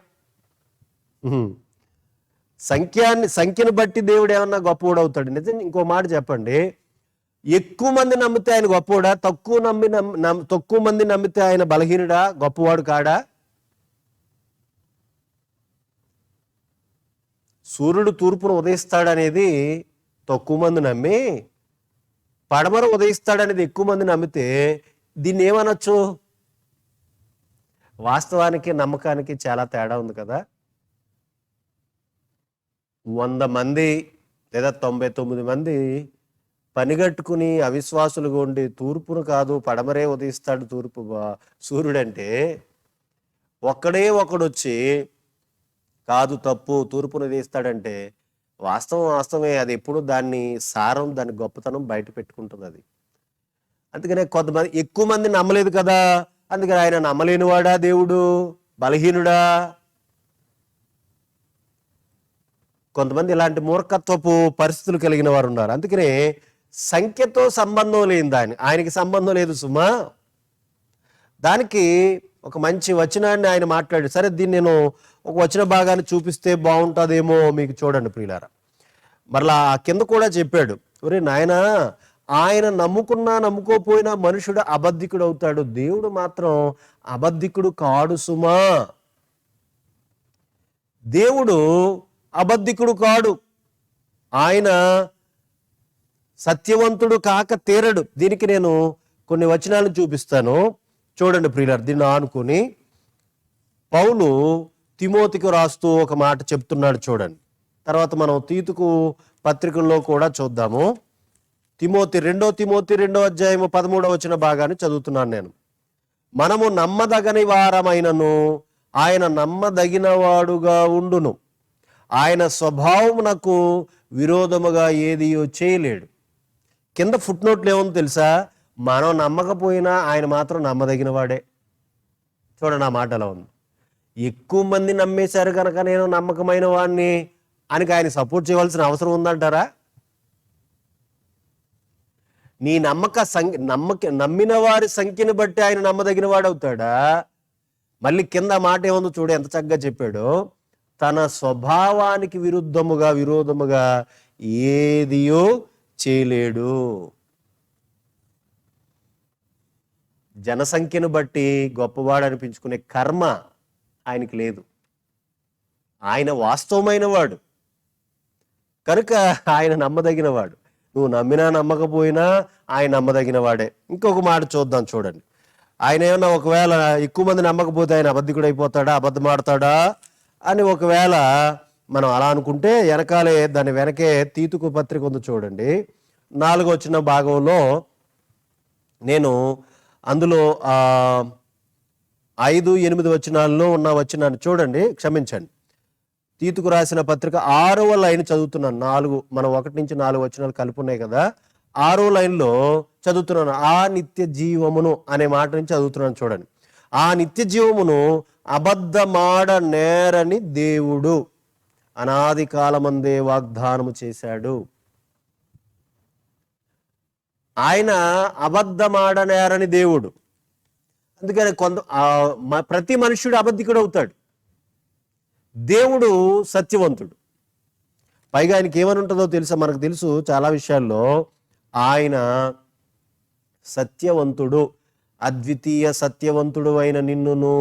Speaker 1: సంఖ్యను బట్టి దేవుడు ఏమన్నా గొప్పవాడు అవుతాడు? నిజం. ఇంకో మాట చెప్పండి, ఎక్కువ మంది నమ్మితే ఆయన గొప్పవాడా? తక్కువ మంది నమ్మితే ఆయన బలహీనుడా, గొప్పవాడు కాడా? సూర్యుడు తూర్పును ఉదయిస్తాడనేది తక్కువ మంది నమ్మి, పడమర ఉదయిస్తాడనేది ఎక్కువ మంది నమ్మితే దీన్ని ఏమనొచ్చు? వాస్తవానికి నమ్మకానికి చాలా తేడా ఉంది కదా. 100 మంది లేదా 99 మంది పనిగట్టుకుని అవిశ్వాసులుగా ఉండి తూర్పును కాదు పడమరే ఉదయిస్తాడు సూర్యుడంటే, ఒక్కడే ఒకడొచ్చి కాదు తప్పు తూర్పును ఉదయిస్తాడంటే వాస్తవమే. అది ఎప్పుడు దాని గొప్పతనం బయట పెట్టుకుంటుంది అది. అందుకనే కొంతమంది ఎక్కువ మంది నమ్మలేదు కదా, అందుకని ఆయన నమ్మలేనివాడా దేవుడు, బలహీనుడా? కొంతమంది ఇలాంటి మూర్ఖత్వపు పరిస్థితులు కలిగిన వారు ఉన్నారు. అందుకనే సంఖ్యతో సంబంధం లేని ఆయనకి సంబంధం లేదు సుమా. దానికి ఒక మంచి వచనాన్ని ఆయన మాట్లాడి, సరే దీన్ని నేను ఒక వచన భాగాన్ని చూపిస్తే బాగుంటుందేమో మీకు. చూడండి ప్రియులారా, మరలా కింద కూడా చెప్పాడు, ఒరే నాయనా, ఆయన నమ్ముకున్నా నమ్ముకోపోయినా మనుషుడు అబద్ధికుడు అవుతాడు, దేవుడు మాత్రం అబద్ధికుడు కాడు సుమా. దేవుడు అబద్ధికుడు కాడు, ఆయన సత్యవంతుడు కాక తీరడు. దీనికి నేను కొన్ని వచనాలను చూపిస్తాను. చూడండి ప్రియులారా, దీన్ని ఆనుకుని పౌలు తిమోతికి రాస్తూ ఒక మాట చెప్తున్నాడు చూడండి. తర్వాత మనం తీతుకు పత్రికల్లో కూడా చూద్దాము. రెండో తిమోతి 2వ అధ్యాయము 13వ వచన భాగాన్ని చదువుతున్నాను నేను. మనము నమ్మదగని వారమైనను ఆయన నమ్మదగిన వాడుగా ఉండును, ఆయన స్వభావమునకు విరోధముగా ఏదియో చేయలేడు. కింద ఫుట్ నోట్లు ఏముందో తెలుసా? మనం నమ్మకపోయినా ఆయన మాత్రం నమ్మదగిన వాడే. చూడండి ఆ మాట ఎలా ఉంది. ఎక్కువ మంది నమ్మేశారు కనుక నేను నమ్మకమైన వాడిని అని ఆయన సపోర్ట్ చేయవలసిన అవసరం ఉందంటారా? నీ నమ్మిన వారి సంఖ్యను బట్టి ఆయన నమ్మదగిన వాడు అవుతాడా? మళ్ళీ కింద మాట ఏముందో చూడు, ఎంత చక్కగా చెప్పాడో. తన స్వభావానికి విరోధముగా ఏదియో చేయలేడు. జనసంఖ్యను బట్టి గొప్పవాడు అనిపించుకునే కర్మ ఆయనకి లేదు. ఆయన వాస్తవమైన వాడు కనుక ఆయన నమ్మదగిన వాడు. నువ్వు నమ్మినా నమ్మకపోయినా ఆయన నమ్మదగిన వాడే. ఇంకొక మాట చూద్దాం చూడండి. ఆయన ఏమన్నా ఒకవేళ ఎక్కువ మంది నమ్మకపోతే ఆయన అబద్ధికుడు అయిపోతాడా, అబద్ధం ఆడతాడా అని ఒకవేళ మనం అలా అనుకుంటే దాని వెనకే తీతుకు పత్రిక ఉంది చూడండి. 4వ వచన భాగంలో నేను అందులో 5-8 వచనాల్లో ఉన్న వచనాన్ని చూడండి, క్షమించండి. తీతుకు రాసిన పత్రిక 6వ లైన్ చదువుతున్నాను. మనం 1 నుంచి 4 వచనాలు కలిపి ఉన్నాయి కదా. 6వ లైన్లో చదువుతున్నాను. ఆ నిత్య జీవమును అనే మాట నుంచి చదువుతున్నాను చూడండి. ఆ నిత్య జీవమును అబద్ధమాడ నేరని దేవుడు అనాది కాలమందే వాగ్దానము చేశాడు. ఆయన అబద్ధమాడనేరని దేవుడు. అందుకని ప్రతి మనుష్యుడు అబద్ధికుడు అవుతాడు, దేవుడు సత్యవంతుడు. పైగా ఆయనకి ఏమని ఉంటుందో తెలుసా? మనకు తెలుసు చాలా విషయాల్లో ఆయన సత్యవంతుడు. అద్వితీయ సత్యవంతుడు అయిన నిన్నును,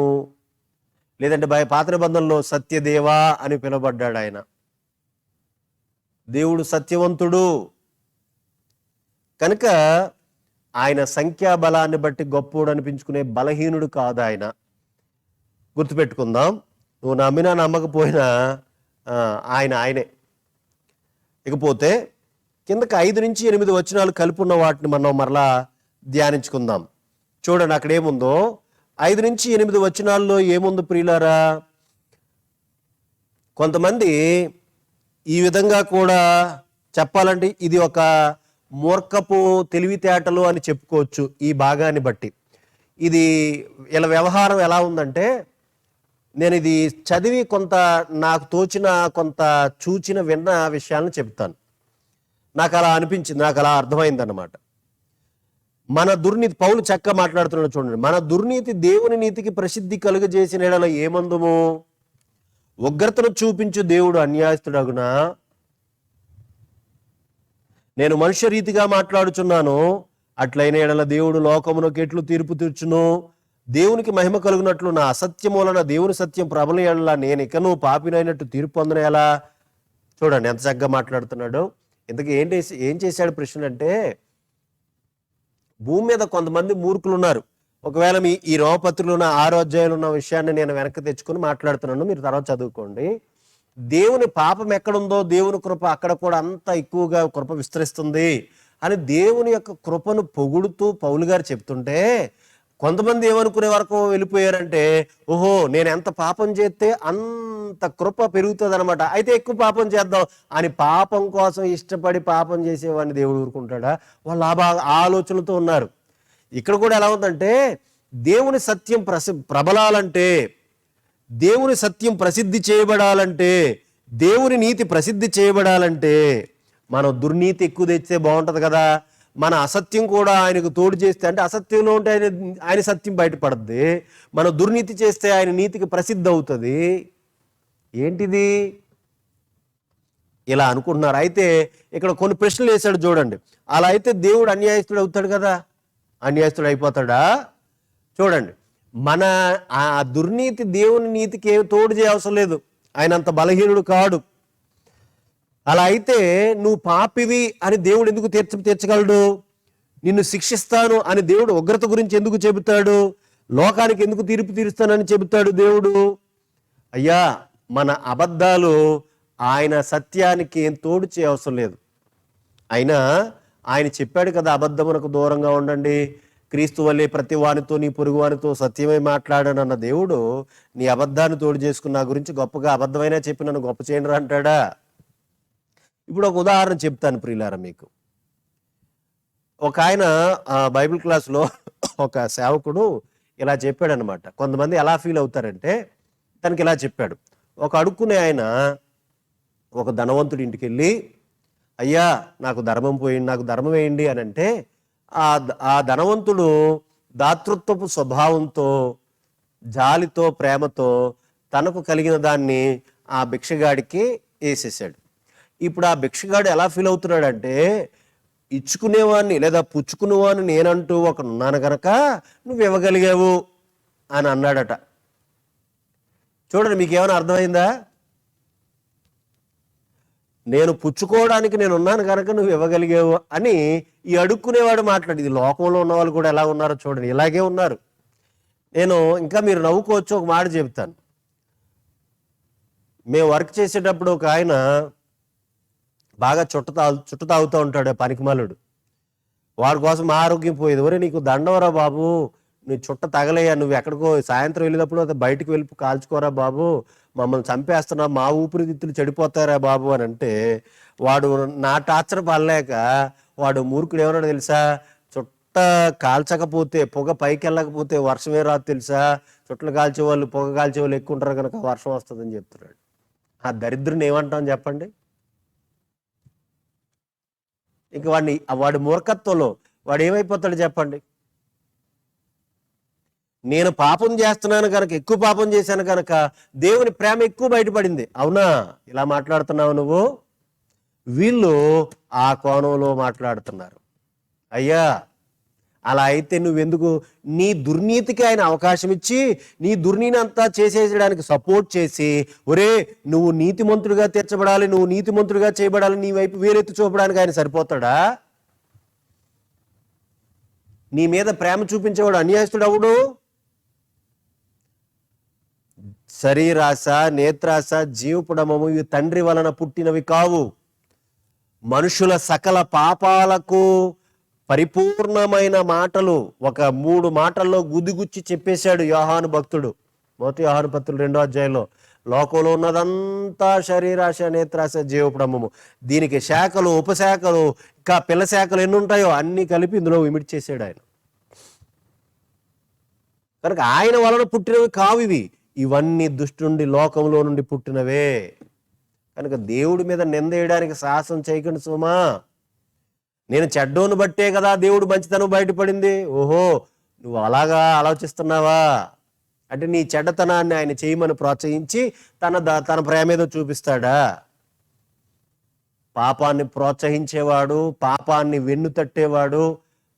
Speaker 1: లేదంటే పాత నిబంధనలో సత్యదేవా అని పిలువబడ్డాడు ఆయన. దేవుడు సత్యవంతుడు కనుక ఆయన సంఖ్యాబలాన్ని బట్టి గొప్పోడు అనిపించుకునే బలహీనుడు కాదు ఆయన. గుర్తుపెట్టుకుందాం. నువ్వు నమ్మినా నమ్మకపోయినా ఆయనే. ఇకపోతే కిందకి 5 నుంచి 8 వచనాలు కలుపున్న వాటిని మనం మరలా ధ్యానించుకుందాం. చూడండి అక్కడ ఏముందో. 5 నుంచి 8 వచనాల్లో ఏముందో ప్రియులారా? కొంతమంది ఈ విధంగా కూడా చెప్పాలంటే ఇది ఒక మూర్ఖపు తెలివితేటలు అని చెప్పుకోవచ్చు. ఈ భాగాన్ని బట్టి ఇది ఇలా వ్యవహారం ఎలా ఉందంటే, నేను ఇది చదివి కొంత నాకు తోచిన కొంత చూచిన విన్న విషయాలను చెప్తాను. నాకు అలా అనిపించింది, నాకు అలా అర్థమైంది అన్నమాట. మన దుర్నీతి, పౌలు చక్కగా మాట్లాడుతున్నాడు చూడండి. మన దుర్నీతి దేవుని నీతికి ప్రసిద్ధి కలుగజేసిన యెడల ఏమందుము? ఉగ్రతను చూపించు దేవుడు అన్యాయస్తుడగునా? నేను మనుష్య రీతిగా మాట్లాడుచున్నాను, అట్లైన యెడల దేవుడు లోకమునకు ఎట్లు తీర్పు తీర్చును? దేవునికి మహిమ కలుగునట్లు నా అసత్యం వలన దేవుని సత్యం ప్రబల యెడల నేను ఇకను పాపినైనట్టు తీర్పు పొందను ఎలా? చూడండి ఎంత చక్కగా మాట్లాడుతున్నాడు. ఇంతకీ ఏం చేశాడు ప్రశ్న అంటే, భూమి మీద కొంతమంది మూర్ఖులు ఉన్నారు. ఒకవేళ ఈ రోమపత్రికలో ఉన్న 6వ అధ్యాయంలో ఉన్న విషయాన్ని నేను వెనక్కి తెచ్చుకొని మాట్లాడుతున్నాను, మీరు తర్వాత చదువుకోండి. దేవుని పాపం ఎక్కడుందో దేవుని కృప అక్కడ కూడా అంత ఎక్కువగా కృప విస్తరిస్తుంది అని దేవుని యొక్క కృపను పొగుడుతూ పౌలు గారు చెప్తుంటే, కొంతమంది ఏమనుకునే వరకు వెళ్ళిపోయారంటే, ఓహో నేను ఎంత పాపం చేస్తే అంత కృప పెరుగుతుంది అనమాట, అయితే ఎక్కువ పాపం చేద్దాం అని పాపం కోసం ఇష్టపడి పాపం చేసేవాడిని దేవుడు ఊరుకుంటాడా? వాళ్ళు ఆలోచనలతో ఉన్నారు. ఇక్కడ కూడా ఎలా ఉందంటే, దేవుని సత్యం ప్రబలాలంటే, దేవుని సత్యం ప్రసిద్ధి చేయబడాలంటే, దేవుని నీతి ప్రసిద్ధి చేయబడాలంటే మనం దుర్నీతి ఎక్కువ తెచ్చితే బాగుంటుంది కదా. మన అసత్యం కూడా ఆయనకు తోడు చేస్తే, అంటే అసత్యంలో ఉంటే ఆయన సత్యం బయటపడుద్ది, మనం దుర్నీతి చేస్తే ఆయన నీతికి ప్రసిద్ధి అవుతుంది. ఏంటిది ఇలా అనుకుంటున్నారు. అయితే ఇక్కడ కొన్ని ప్రశ్నలు వేశాడు చూడండి. అలా అయితే దేవుడు అన్యాయస్తుడు అవుతాడు కదా, అన్యాయస్తుడు అయిపోతాడా? చూడండి, మన ఆ దుర్నీతి దేవుని నీతికి ఏమి తోడు చేయవసరం లేదు, ఆయన అంత బలహీనుడు కాడు. అలా అయితే నువ్వు పాపివి అని దేవుడు ఎందుకు తీర్చగలడు? నిన్ను శిక్షిస్తాను అని దేవుడు ఉగ్రత గురించి ఎందుకు చెబుతాడు? లోకానికి ఎందుకు తీర్పు తీరుస్తానని చెబుతాడు దేవుడు? అయ్యా, మన అబద్ధాలు ఆయన సత్యానికి ఏం తోడు చేయవసరం లేదు. అయినా ఆయన చెప్పాడు కదా, అబద్ధమునకు దూరంగా ఉండండి, క్రీస్తు వల్లే ప్రతి వానితో నీ పొరుగు వానితో సత్యమే మాట్లాడానన్న దేవుడు నీ అబద్ధాన్ని తోడు చేసుకున్న నా గురించి గొప్పగా అబద్ధమైనా చెప్పి నన్ను గొప్ప చేయండి అంటాడా? ఇప్పుడు ఒక ఉదాహరణ చెప్తాను ప్రియులారా మీకు. ఒక ఆయన బైబిల్ క్లాస్లో ఒక సేవకుడు ఇలా చెప్పాడు అనమాట. కొంతమంది ఎలా ఫీల్ అవుతారంటే, తనకి ఇలా చెప్పాడు. ఒక అడుక్కునే ఆయన ఒక ధనవంతుడి ఇంటికి వెళ్ళి, అయ్యా నాకు ధర్మం పోయింది, నాకు ధర్మం వేయండి అని అంటే, ఆ ధనవంతుడు దాతృత్వపు స్వభావంతో, జాలితో, ప్రేమతో తనకు కలిగిన దాన్ని ఆ భిక్షగాడికి వేసేసాడు. ఇప్పుడు ఆ భిక్షగాడు ఎలా ఫీల్ అవుతున్నాడంటే, ఇచ్చుకునేవాడిని లేదా పుచ్చుకునేవాడిని నేనంటూ ఒకనున్నాను గనక నువ్వు ఇవ్వగలిగావు అని అన్నాడట. చూడండి, మీకు ఏమైనా అర్థమైందా? నేను పుచ్చుకోవడానికి నేను ఉన్నాను కనుక నువ్వు ఇవ్వగలిగావు అని ఈ అడుక్కునేవాడు మాట్లాడి. ఇది లోకంలో ఉన్న వాళ్ళు కూడా ఎలా ఉన్నారో చూడండి, ఇలాగే ఉన్నారు. నేను ఇంకా మీరు నవ్వుకోవచ్చు, ఒక మాట చెప్తాను. మేము వర్క్ చేసేటప్పుడు ఒక ఆయన బాగా చుట్ట తాగుతూ ఉంటాడు, పనికిమాలుడు. వాడి కోసం మా ఆరోగ్యం పోయేది. ఒరే నీకు దండవరా బాబు, నీ చుట్ట తగలయ్యా, నువ్వు ఎక్కడికో సాయంత్రం వెళ్ళినప్పుడు అయితే బయటకు వెళ్ళి కాల్చుకోరా బాబు, మమ్మల్ని చంపేస్తున్నా, మా ఊపిరితిత్తులు చెడిపోతారా బాబు అని అంటే, వాడు నా టార్చర్ పడలేక వాడు మూర్ఖుడు ఏమన్నాడు తెలుసా? చుట్ట కాల్చకపోతే, పొగ పైకి వెళ్ళకపోతే వర్షమే రాదు తెలుసా, చుట్టలు కాల్చేవాళ్ళు, పొగ కాల్చేవాళ్ళు ఎక్కువ ఉంటారు కనుక వర్షం వస్తుందని చెప్తున్నాడు. ఆ దరిద్రుని ఏమంటాం చెప్పండి? ఇంక వాడి మూర్ఖత్వంలో వాడు ఏమైపోతాడు చెప్పండి? నేను పాపం చేస్తున్నాను కనుక, ఎక్కువ పాపం చేశాను కనుక దేవుని ప్రేమ ఎక్కువ బయటపడింది. అవునా? ఇలా మాట్లాడుతున్నావు నువ్వు. వీళ్ళు ఆ కోణంలో మాట్లాడుతున్నారు. అయ్యా, అలా అయితే నువ్వెందుకు నీ దుర్నీతికి ఆయన అవకాశం ఇచ్చి నీ దుర్నీతి అంతా చేసేయడానికి సపోర్ట్ చేసి, ఒరే నువ్వు నీతిమంతుడిగా తీర్చబడాలి, నువ్వు నీతిమంతుడిగా చేయబడాలి, నీ వైపు వేలెత్తి చూపడానికి ఆయన సరిపోతాడా? నీ మీద ప్రేమ చూపించేవాడు అన్యాయస్తుడు అవుడు? శరీరాశ, నేత్రాశ, జీవపుడమము ఇవి తండ్రి వలన పుట్టినవి కావు, మనుషుల సకల పాపాలకు పరిపూర్ణమైన మాటలు. ఒక 3 మాటల్లో గుదిగుచ్చి చెప్పేశాడు యోహాను భక్తుడు. మొదటి యోహాను పత్రిక 2వ అధ్యాయంలో, లోకంలో ఉన్నదంతా శరీరాశ, నేత్రాశ, జీవపుడమము, దీనికి శాఖలు, ఉపశాఖలు, ఇంకా పిల్ల శాఖలు ఎన్ని ఉంటాయో అన్ని కలిపి ఇందులో ఇమిడి చేశాడు ఆయన. కనుక ఆయన వలన పుట్టినవి కావు ఇవి, ఇవన్నీ దుష్టు నుండి లోకంలో నుండి పుట్టినవే. కనుక దేవుడి మీద నింద వేయడానికి సాహసం చేయకండి సుమా. నేను చెడ్డోను బట్టే కదా దేవుడు మంచితనం బయటపడింది. ఓహో, నువ్వు అలాగా ఆలోచిస్తున్నావా అంటే నీ చెడ్డతనాన్ని ఆయన చేయమని ప్రోత్సహించి తన ప్రేమ ఏదో చూపిస్తాడా? పాపాన్ని ప్రోత్సహించేవాడు, పాపాన్ని వెన్ను తట్టేవాడు,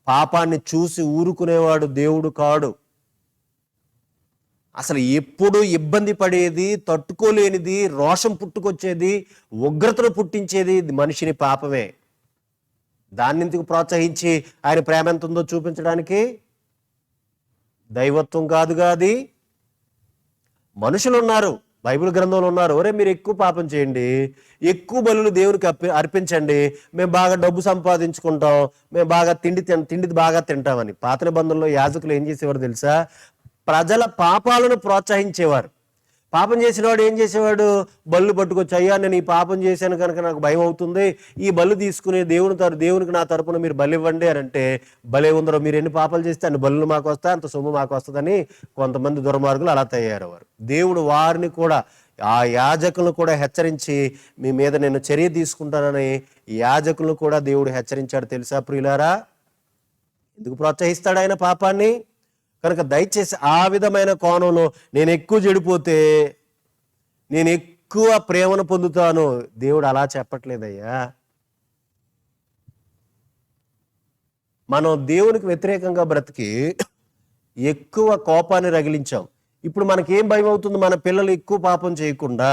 Speaker 1: పాపాన్ని చూసి ఊరుకునేవాడు దేవుడు కాడు. అసలు ఎప్పుడు ఇబ్బంది పడేది, తట్టుకోలేనిది, రోషం పుట్టుకొచ్చేది, ఉగ్రతను పుట్టించేది మనిషిని పాపమే. దాన్ని ఎందుకు ప్రోత్సహించి ఆయన ప్రేమ ఎంత ఉందో చూపించడానికి? దైవత్వం కాదుగా అది. మనుషులు ఉన్నారు, బైబిల్ గ్రంథంలో ఉన్నారు, ఒరే మీరు ఎక్కువ పాపం చేయండి, ఎక్కువ బలులు దేవునికి అర్పించండి, మేము బాగా డబ్బు సంపాదించుకుంటాం, మేము బాగా తిండి బాగా తింటామని. పాత నిబంధనలో యాజకులు ఏం చేసేవారు తెలుసా? ప్రజల పాపాలను ప్రోత్సహించేవారు. పాపం చేసిన వాడు ఏం చేసేవాడు? బళ్ళు పట్టుకొచ్చి, అయ్యా నేను ఈ పాపం చేశాను కనుక నాకు భయం అవుతుంది, ఈ బళ్ళు తీసుకుని దేవునికి నా తరపున మీరు బలి ఇవ్వండి అని అంటే, బలే ఉందరో, మీరు ఎన్ని పాపాలు చేస్తే అన్ని బళ్ళు మాకు వస్తాయి, అంత సొమ్ము మాకు వస్తుందని కొంతమంది దుర్మార్గులు అలా తయారయ్యారు. దేవుడు వారిని కూడా, ఆ యాజకులను కూడా హెచ్చరించి మీ మీద నేను చర్య తీసుకుంటానని యాజకులను కూడా దేవుడు హెచ్చరించాడు. తెలుసా ప్రియులారా? ఎందుకు ప్రోత్సహిస్తాడు ఆయన పాపాన్ని? కనుక దయచేసి ఆ విధమైన కోణంలో నేను ఎక్కువ చెడిపోతే నేను ఎక్కువ ప్రేమను పొందుతాను, దేవుడు అలా చెప్పట్లేదయ్యా. మనం దేవునికి వ్యతిరేకంగా బ్రతికి ఎక్కువ కోపాన్ని రగిలించాం. ఇప్పుడు మనకేం భయం అవుతుంది? మన పిల్లలు ఎక్కువ పాపం చేయకుండా.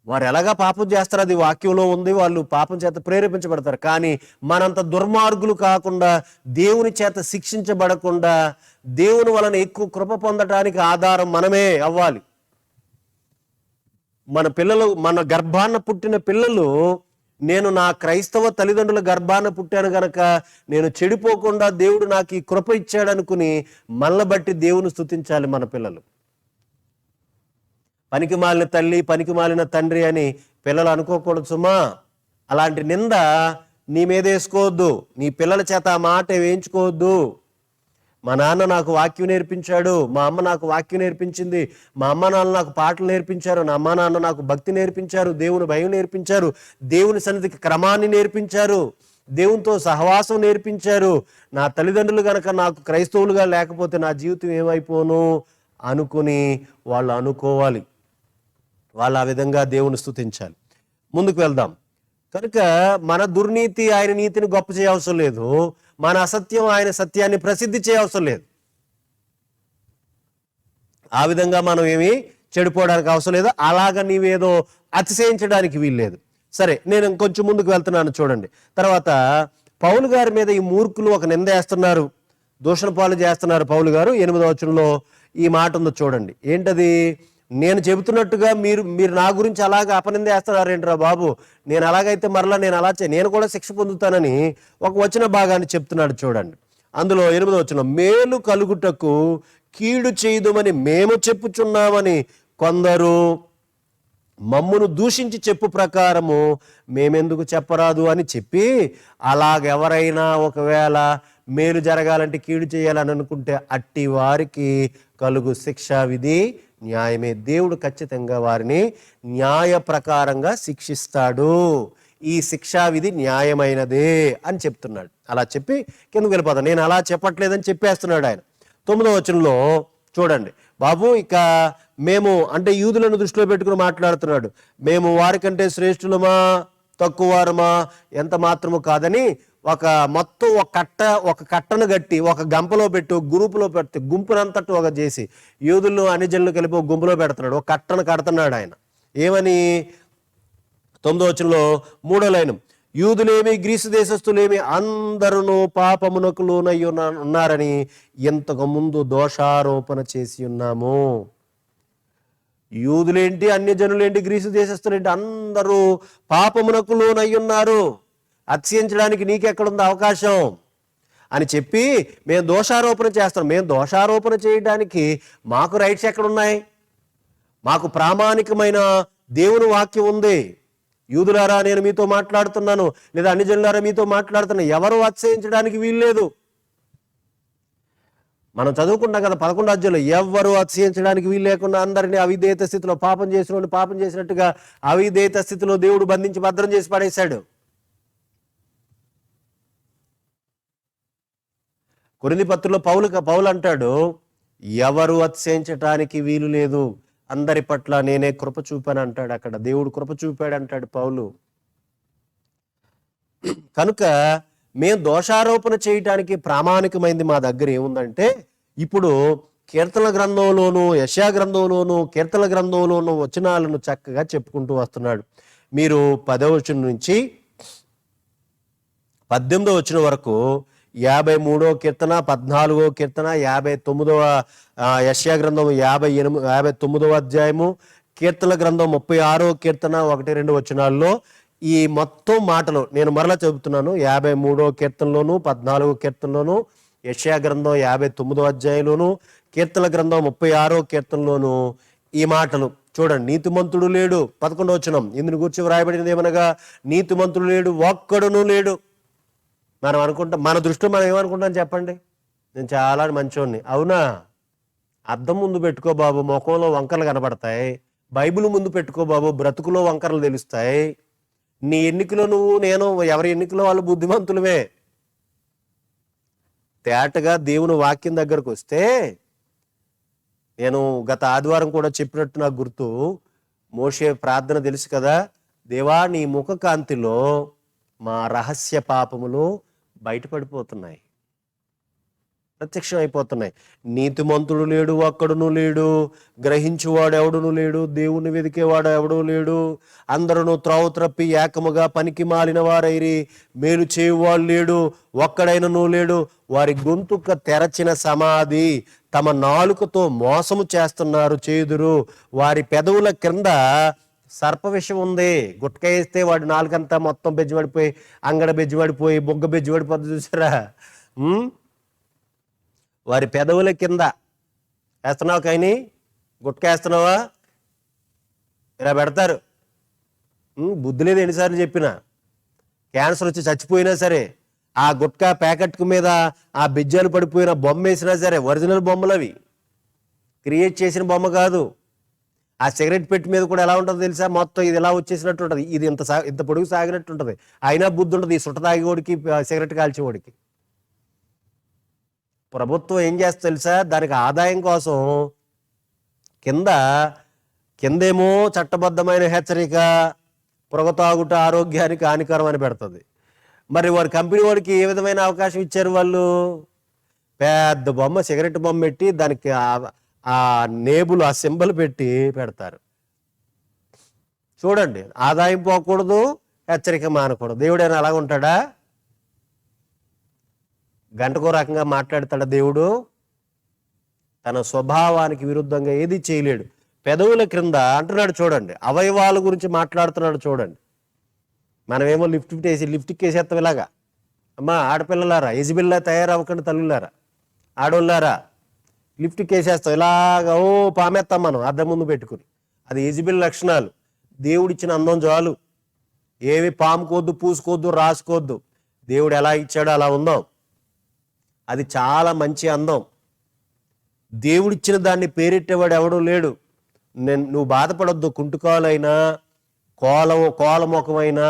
Speaker 1: వారు ఎలాగా పాపం చేస్తారు, అది వాక్యంలో ఉంది, వాళ్ళు పాపం చేత ప్రేరేపించబడతారు. కానీ మనంత దుర్మార్గులు కాకుండా, దేవుని చేత శిక్షించబడకుండా, దేవుని వలన ఎక్కువ కృప పొందడానికి ఆధారం మనమే అవ్వాలి. మన పిల్లలు, మన గర్భాన పుట్టిన పిల్లలు, నేను నా క్రైస్తవ తల్లిదండ్రుల గర్భాన పుట్టాను గనక నేను చెడిపోకుండా దేవుడు నాకు ఈ కృప ఇచ్చాడు అనుకుని మనల్ని బట్టి దేవుని స్తుతించాలి మన పిల్లలు. పనికి మాలిన తల్లి, పనికి మాలిన తండ్రి అని పిల్లలు అనుకోకూడదు సుమా. అలాంటి నింద నీ మీద వేసుకోవద్దు, నీ పిల్లల చేత ఆ మాట వేయించుకోవద్దు. మా నాన్న నాకు వాక్యం నేర్పించాడు, మా అమ్మ నాకు వాక్యం నేర్పించింది, మా అమ్మ నాన్న నాకు పాటలు నేర్పించారు, నా అమ్మ నాన్న నాకు భక్తి నేర్పించారు, దేవుని భయం నేర్పించారు, దేవుని సన్నిధికి క్రమాన్ని నేర్పించారు, దేవునితో సహవాసం నేర్పించారు. నా తల్లిదండ్రులు గనక నాకు క్రైస్తవులుగా లేకపోతే నా జీవితం ఏమైపోను అనుకుని వాళ్ళు అనుకోవాలి. వాళ్ళు ఆ విధంగా దేవుని స్తుతించాలి. ముందుకు వెళ్దాం. కనుక మన దుర్నీతి ఆయన నీతిని గొప్ప చేయవసరం లేదు, మన అసత్యం ఆయన సత్యాన్ని ప్రసిద్ధి చేయవసరం లేదు. ఆ విధంగా మనం ఏమి చెడిపోవడానికి అవసరం లేదు, అలాగ నీవేదో అతిశయించడానికి వీల్లేదు. సరే, నేను ఇంకొంచెం ముందుకు వెళ్తున్నాను చూడండి. తర్వాత పౌలు గారి మీద ఈ మూర్ఖులు ఒక నింద వేస్తున్నారు, దూషణ పాలు చేస్తున్నారు. పౌలు గారు 8వ వచనంలో ఈ మాట ఉందో చూడండి. ఏంటది? నేను చెబుతున్నట్టుగా మీరు నా గురించి అలాగే అపనింద వేస్తున్నారేంట్రా బాబు, నేను అలాగైతే మరలా నేను కూడా శిక్ష పొందుతానని ఒక వచన భాగాన్ని చెప్తున్నాడు చూడండి. అందులో 8వ వచనం, మేలు కలుగుటకు కీడు చేయుదుమని మేము చెప్పుచున్నామని కొందరు మమ్మును దూషించి చెప్పు ప్రకారము మేమెందుకు చెప్పరాదు అని చెప్పి, అలాగెవరైనా ఒకవేళ మేలు జరగాలంటే కీడు చేయాలని అనుకుంటే అట్టి వారికి కలుగు శిక్షా విధి న్యాయమే. దేవుడు ఖచ్చితంగా వారిని న్యాయ ప్రకారంగా శిక్షిస్తాడు. ఈ శిక్షా విధి న్యాయమైనదే అని చెప్తున్నాడు. అలా చెప్పి కిందకు వెళ్ళిపోతాడు. నేను అలా చెప్పట్లేదని చెప్పేస్తున్నాడు ఆయన. 9వ వచనంలో చూడండి, బాబు ఇక మేము అంటే యూదులను దృష్టిలో పెట్టుకుని మాట్లాడుతున్నాడు. మేము వారికంటే శ్రేష్ఠులమా తక్కువ వారమా ఎంత మాత్రము కాదని మొత్తం ఒక కట్టను కట్టి ఒక గంపలో పెట్టి గ్రూపులో పెట్టి గుంపునంతట్టు ఒక చేసి యూదులను అన్ని జనులు కలిపి ఒక గుంపులో పెడుతున్నాడు, ఒక కట్టను కడుతున్నాడు ఆయన. ఏమని? 9వ వచనంలో 3వ లైన్, యూదులేమి గ్రీసు దేశస్తులేమి అందరూ పాపమునకు లోనై ఉన్నారని ఇంతకు ముందు దోషారోపణ చేసి ఉన్నాము. యూదులేంటి, అన్య జనులేంటి, గ్రీసు దేశస్తులేంటి, అందరూ పాపమునకు లోనై ఉన్నారు. అతిశయించడానికి నీకెక్కడుంది అవకాశం అని చెప్పి మేము దోషారోపణ చేస్తాం. మేము దోషారోపణ చేయడానికి మాకు రైట్స్ ఎక్కడున్నాయి? మాకు ప్రామాణికమైన దేవుని వాక్యం ఉంది. యూదులారా నేను మీతో మాట్లాడుతున్నాను, లేదా అన్ని జనులారా మీతో మాట్లాడుతున్నాను, ఎవరు అతిశయించడానికి వీల్లేదు. మనం చదువుకుంటాం కదా 11వ అధ్యాయంలో, ఎవ్వరు అతిశయించడానికి వీలు లేకుండా అందరినీ అవిధేయత స్థితిలో పాపం చేసినట్టుగా అవిధేయత స్థితిలో దేవుడు బంధించి భద్రం చేసి పడేశాడు. కొరింథీ పత్రికలో పౌలు అంటాడు, ఎవరు అతిశయించటానికి వీలు లేదు, అందరి పట్ల నేనే కృప చూపాను అంటాడు. అక్కడ దేవుడు కృప చూపాడు అంటాడు పౌలు. కనుక మేము దోషారోపణ చేయటానికి ప్రామాణికమైంది మా దగ్గర ఏముందంటే, ఇప్పుడు కీర్తన గ్రంథంలోను యెషయా గ్రంథంలోను కీర్తన గ్రంథంలోను వచనాలను చక్కగా చెప్పుకుంటూ వస్తున్నాడు. మీరు 10వ వచనం నుంచి 18వ వచనం వరకు 53వ కీర్తన, 14వ కీర్తన, 59వ యెషయా గ్రంథం 59వ అధ్యాయము, కీర్తన గ్రంథం 36వ కీర్తన 1-2 వచనాల్లో ఈ మొత్తం మాటలు నేను మరలా చెబుతున్నాను. 53వ కీర్తనలోను 14వ కీర్తనలోను యెషయా గ్రంథం 59వ అధ్యాయంలోను కీర్తన గ్రంథం 36వ కీర్తనలోను ఈ మాటలు చూడండి. నీతిమంతుడు లేడు, 11వ వచనం, ఇందుని గురించి వ్రాయబడినది ఏమనగా నీతిమంతుడు లేడు, ఒక్కడును లేడు. మనం అనుకుంటాం, మన దృష్టిలో మనం ఏమనుకుంటాం చెప్పండి, నేను చాలా మంచోడిని. అవునా? అద్దం ముందు పెట్టుకో బాబు, ముఖంలో వంకరలు కనబడతాయి. బైబిల్ ముందు పెట్టుకో బాబు, బ్రతుకులో వంకరలు తెలుస్తాయి. నీ ఎన్నికలో నువ్వు నేను, ఎవరి ఎన్నికలో వాళ్ళు బుద్ధిమంతులమే. తేటగా దేవుని వాక్యం దగ్గరకు వస్తే, నేను గత ఆదివారం కూడా చెప్పినట్టు నాకు గుర్తు, మోషే ప్రార్థన తెలుసు కదా, దేవా నీ ముఖ కాంతిలో మా రహస్య పాపములు బయటపడిపోతున్నాయి, ప్రత్యక్షం అయిపోతున్నాయి. నీతిమంతుడు లేడు, ఒక్కడును లేడు, గ్రహించువాడు ఎవడును లేడు, దేవుని వెదికేవాడు ఎవడూ లేడు. అందరూ త్రోవ త్రప్పి ఏకముగా పనికి మాలిన వారైరి, మేలు చేయువాడు లేడు, ఒక్కడైనను లేడు. వారి గొంతుక తెరచిన సమాధి, తమ నాలుకతో మోసము చేస్తున్నారు చేదురు. వారి పెదవుల క్రింద సర్ప విషం ఉంది. గుట్క వేస్తే వాడి నాలుకంతా మొత్తం బెజ్జిపడిపోయి, అంగడ బెజ్జిపడిపోయి, బొగ్గ బెజ్జిపడిపోతుంది చూసారా. వారి పెదవుల కింద వేస్తున్నావు, కానీ గుట్క వేస్తున్నావా, ఇలా పెడతారు. బుద్ధి లేదు, ఎన్నిసార్లు చెప్పినా. క్యాన్సర్ వచ్చి చచ్చిపోయినా సరే ఆ గుట్కా ప్యాకెట్ మీద ఆ బిజ్జాలు పడిపోయిన బొమ్మ వేసినా సరే, ఒరిజినల్ బొమ్మలు అవి, క్రియేట్ చేసిన బొమ్మ కాదు. ఆ సిగరెట్ పెట్టి మీద కూడా ఎలా ఉంటుందో తెలుసా, మొత్తం ఇది ఎలా వచ్చేసినట్టు ఉంటుంది, ఇది ఇంత పొడుగు సాగినట్టు ఉంటుంది. అయినా బుద్ధి ఉంటుంది ఈ సుట్ట తాగేవాడికి, సిగరెట్ కాల్చేవాడికి. ప్రభుత్వం ఏం చేస్తా తెలుసా, దానికి ఆదాయం కోసం కిందేమో చట్టబద్ధమైన హెచ్చరిక, పొగ తాగుట ఆరోగ్యానికి హానికరం అని పెడుతుంది. మరి వారి కంపెనీ వాడికి ఏ విధమైన అవకాశం ఇచ్చారు వాళ్ళు, పెద్ద బొమ్మ, సిగరెట్ బొమ్మ పెట్టి దానికి ఆ నేబులు, ఆ సింబల్ పెట్టి పెడతారు. చూడండి, ఆదాయం పోకూడదు, హెచ్చరిక మానకూడదు. దేవుడైనా అలాగ ఉంటాడా? గంటకో రకంగా మాట్లాడతాడా దేవుడు? తన స్వభావానికి విరుద్ధంగా ఏది చేయలేడు. పెదవుల క్రింద అంటున్నాడు చూడండి, అవయవాల గురించి మాట్లాడుతున్నాడు చూడండి. మనమేమో లిఫ్ట్కి వేసేస్తాం ఇలాగా. అమ్మా ఆడపిల్లలారా, ఎజిబిల్లా తయారవ్వకుండా తల్లులారా, ఆడోళ్ళారా, లిఫ్ట్కి వేసేస్తాం ఇలాగా, ఓ పామేస్తాం మనం అద్దం ముందు పెట్టుకుని. అది ఎజిబిల్ లక్షణాలు. దేవుడిచ్చిన అందం చాలు, ఏవి పాముకోవద్దు, పూసుకోవద్దు, రాసుకోవద్దు. దేవుడు ఎలా ఇచ్చాడో అలా ఉందాం. అది చాలా మంచి అందం. దేవుడిచ్చిన దాన్ని పేరెట్టేవాడు ఎవడూ లేడు. నువ్వు బాధపడొద్దు. కుంటుకాలైనా కోలముఖమైనా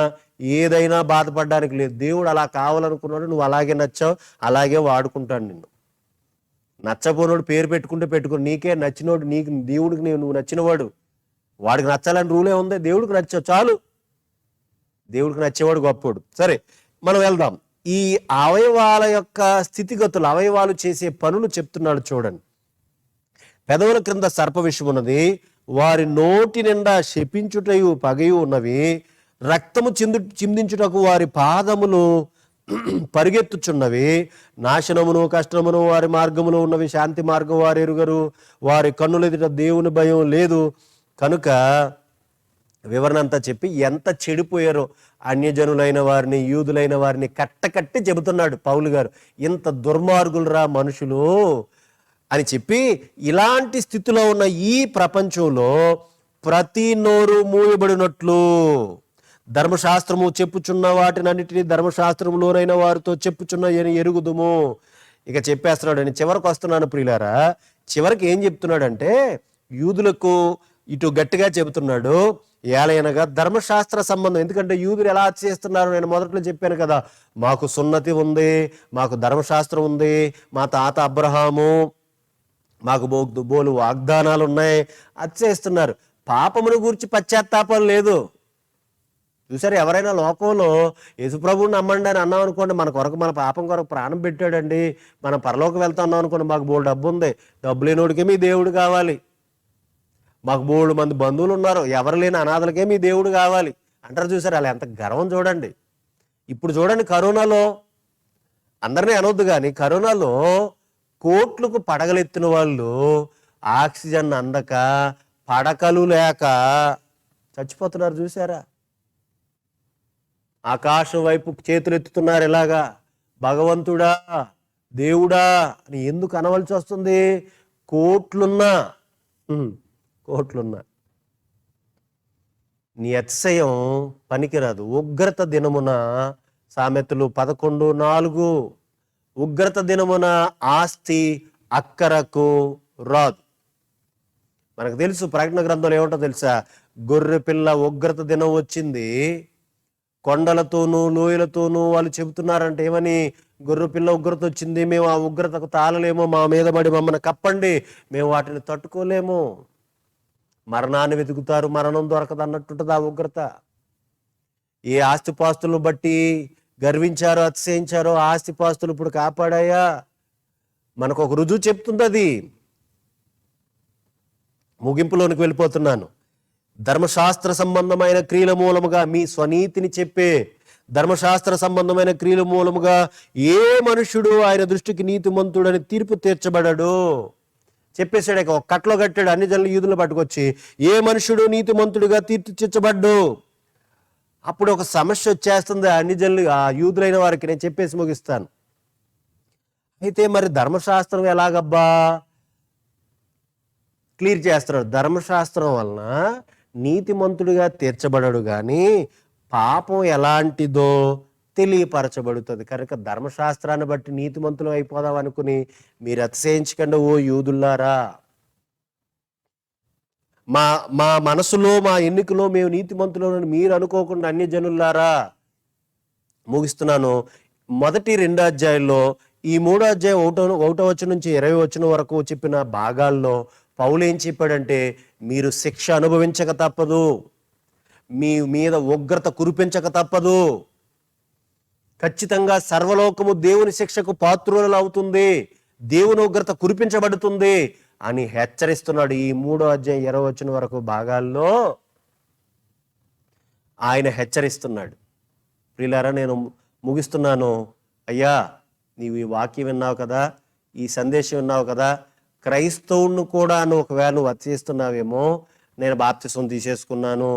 Speaker 1: ఏదైనా బాధపడడానికి లేదు. దేవుడు అలా కావాలనుకున్నాడు, నువ్వు అలాగే నచ్చావు, అలాగే వాడుకుంటాడు నిన్ను. నచ్చపోనోడు పేరు పెట్టుకుని, నీకే నచ్చినోడు, దేవుడికి నువ్వు నచ్చినవాడు, వాడికి నచ్చాలని రూలే ఉంది. దేవుడికి నచ్చావు చాలు, దేవుడికి నచ్చేవాడు గొప్పోడు. సరే, మనం వెళ్దాం. ఈ అవయవాల యొక్క స్థితిగతులు, అవయవాలు చేసే పనులు చెప్తున్నాడు చూడండి. పెదవుల క్రింద సర్ప విషం ఉన్నది, వారి నోటి నిండా శపించుటయు పగయు ఉన్నవి, రక్తము చిందించుటకు వారి పాదములు పరిగెత్తుచున్నవి, నాశనమును కష్టమును వారి మార్గములో ఉన్నవి, శాంతి మార్గం వారు ఎరుగరు, వారి కన్నులెదుట దేవుని భయం లేదు. కనుక వివరణ అంతా చెప్పి ఎంత చెడిపోయారో అన్యజనులైన వారిని, యూదులైన వారిని కట్టకట్టి చెబుతున్నాడు పౌలు గారు. ఇంత దుర్మార్గులరా మనుషులు అని చెప్పి, ఇలాంటి స్థితిలో ఉన్న ఈ ప్రపంచంలో ప్రతి నోరు మూయబడినట్లు ధర్మశాస్త్రము చెప్పుచున్న వాటినన్నిటినీ ధర్మశాస్త్రములోనైన వారితో చెప్పుచున్న ఎరుగుదుము. ఇక చెప్పేస్తున్నాడు. నేను చివరికి వస్తున్నాను ప్రియులారా. చివరికి ఏం చెప్తున్నాడంటే యూదులకు ఇటు గట్టిగా చెబుతున్నాడు, ఏలయనగా ధర్మశాస్త్ర సంబంధం. ఎందుకంటే యూదులు ఎలా చేస్తున్నారు, నేను మొదట్లో చెప్పాను కదా, మాకు సున్నతి ఉంది, మాకు ధర్మశాస్త్రం ఉంది, మా తాత అబ్రహాము, మాకు బోలు వాగ్దానాలు ఉన్నాయి, అది చేస్తున్నారు. పాపమును గురించి పశ్చాత్తాపం లేదు. చూసారు, ఎవరైనా లోకంలో యేసుప్రభువుని నమ్మండి అని అన్నాం అనుకోండి, మన కొరకు, మన పాపం కొరకు ప్రాణం పెట్టాడండి, మనం పరలోకి వెళ్తున్నాం అనుకోండి, మాకు బోల్డు డబ్బు ఉంది, డబ్బు లేనోడికే మీ దేవుడు కావాలి, మాకు బోల్డు మంది బంధువులు ఉన్నారు, ఎవరు లేని అనాథలకే మీ దేవుడు కావాలి అంటారు. చూసారు, అలా ఎంత గర్వం చూడండి. ఇప్పుడు చూడండి, కరోనాలో అందరినీ అనొద్దు కానీ కరోనాలో కోట్లకు పడగలెత్తిన వాళ్ళు ఆక్సిజన్ అందక, పడకలు లేక చచ్చిపోతున్నారు. చూసారా, ఆకాశం వైపు చేతులు ఎత్తుతున్నారు. ఇలాగా భగవంతుడా, దేవుడా అని ఎందుకు అనవలసి వస్తుంది? కోట్లున్నా నీ అతిశయం పనికిరాదు. ఉగ్రత దినమున, సామెతలు 11:4, ఉగ్రత దినమున ఆస్తి అక్కరకు రాదు. మనకు తెలుసు, ప్రకటన గ్రంథంలో ఏమంటో తెలుసా? గొర్రె పిల్ల ఉగ్రత దినం వచ్చింది, కొండలతోనూ లోయలతోనూ వాళ్ళు చెబుతున్నారంటే ఏమని? గొర్రె పిల్ల ఉగ్రత వచ్చింది, మేము ఆ ఉగ్రతకు తాళలేమో, మా మీద పడి మమ్మల్ని కప్పండి, మేము వాటిని తట్టుకోలేము. మరణాన్ని వెతుకుతారు, మరణం దొరకదు అన్నట్టుంటుంది ఆ ఉగ్రత. ఏ ఆస్తిపాస్తులను బట్టి గర్వించారో, అతిశయించారో, ఆస్తిపాస్తులు ఇప్పుడు కాపాడాయా? మనకు ఒక రుజువు చెప్తుంది. అది ముగింపులోనికి వెళ్ళిపోతున్నాను. ధర్మశాస్త్ర సంబంధమైన క్రియల మూలముగా, మీ స్వనీతిని చెప్పే ధర్మశాస్త్ర సంబంధమైన క్రియల మూలముగా ఏ మనుష్యుడు ఆయన దృష్టికి నీతిమంతుడని తీర్పు తీర్చబడడు. చెప్పేశాడు, ఇక ఒక కట్లో కట్టాడు అన్ని జనులు యూదులను పట్టుకొచ్చి, ఏ మనుష్యుడు నీతిమంతుడిగా తీర్పు తీర్చబడ్డు. అప్పుడు ఒక సమస్య వచ్చేస్తుంది అన్ని జనులు, ఆ యూదులైన వారికి. నేను చెప్పేసి ముగిస్తాను. అయితే మరి ధర్మశాస్త్రం ఎలాగబ్బా? క్లియర్ చేస్తున్నాడు. ధర్మశాస్త్రం వలన నీతిమంతుడిగా తీర్చబడడు కానీ పాపం ఎలాంటిదో తెలియపరచబడుతుంది. కనుక ధర్మశాస్త్రాన్ని బట్టి నీతిమంతులు అయిపోదాం అనుకుని మీరు అతిశయించకండి ఓ యూదుల్లారా. మా మా మనసులో, మా ఎన్నికలో మేము నీతిమంతులు మీరు అనుకోకుండా అన్య జనుల్లారా. ముగిస్తున్నాను. మొదటి 2 అధ్యాయుల్లో, ఈ 3వ అధ్యాయం 1వ వచనం నుంచి 20వ వచనం వరకు చెప్పిన భాగాల్లో పౌలు ఏం చెప్పాడంటే, మీరు శిక్ష అనుభవించక తప్పదు, మీ మీద ఉగ్రత కురిపించక తప్పదు, ఖచ్చితంగా సర్వలోకము దేవుని శిక్షకు పాత్రులు అవుతుంది, దేవుని ఉగ్రత కురిపించబడుతుంది అని హెచ్చరిస్తున్నాడు. ఈ 3వ అధ్యాయం 20వ వచనం వరకు భాగాల్లో ఆయన హెచ్చరిస్తున్నాడు. ప్రియులారా, నేను ముగిస్తున్నాను. అయ్యా, నీవు ఈ వాక్యం విన్నావు కదా, ఈ సందేశం విన్నావు కదా, క్రైస్తవుని కూడా ఒకవేళ నువ్వు అతిశయిస్తున్నావేమో, నేను బాప్తిసం తీసేసుకున్నాను,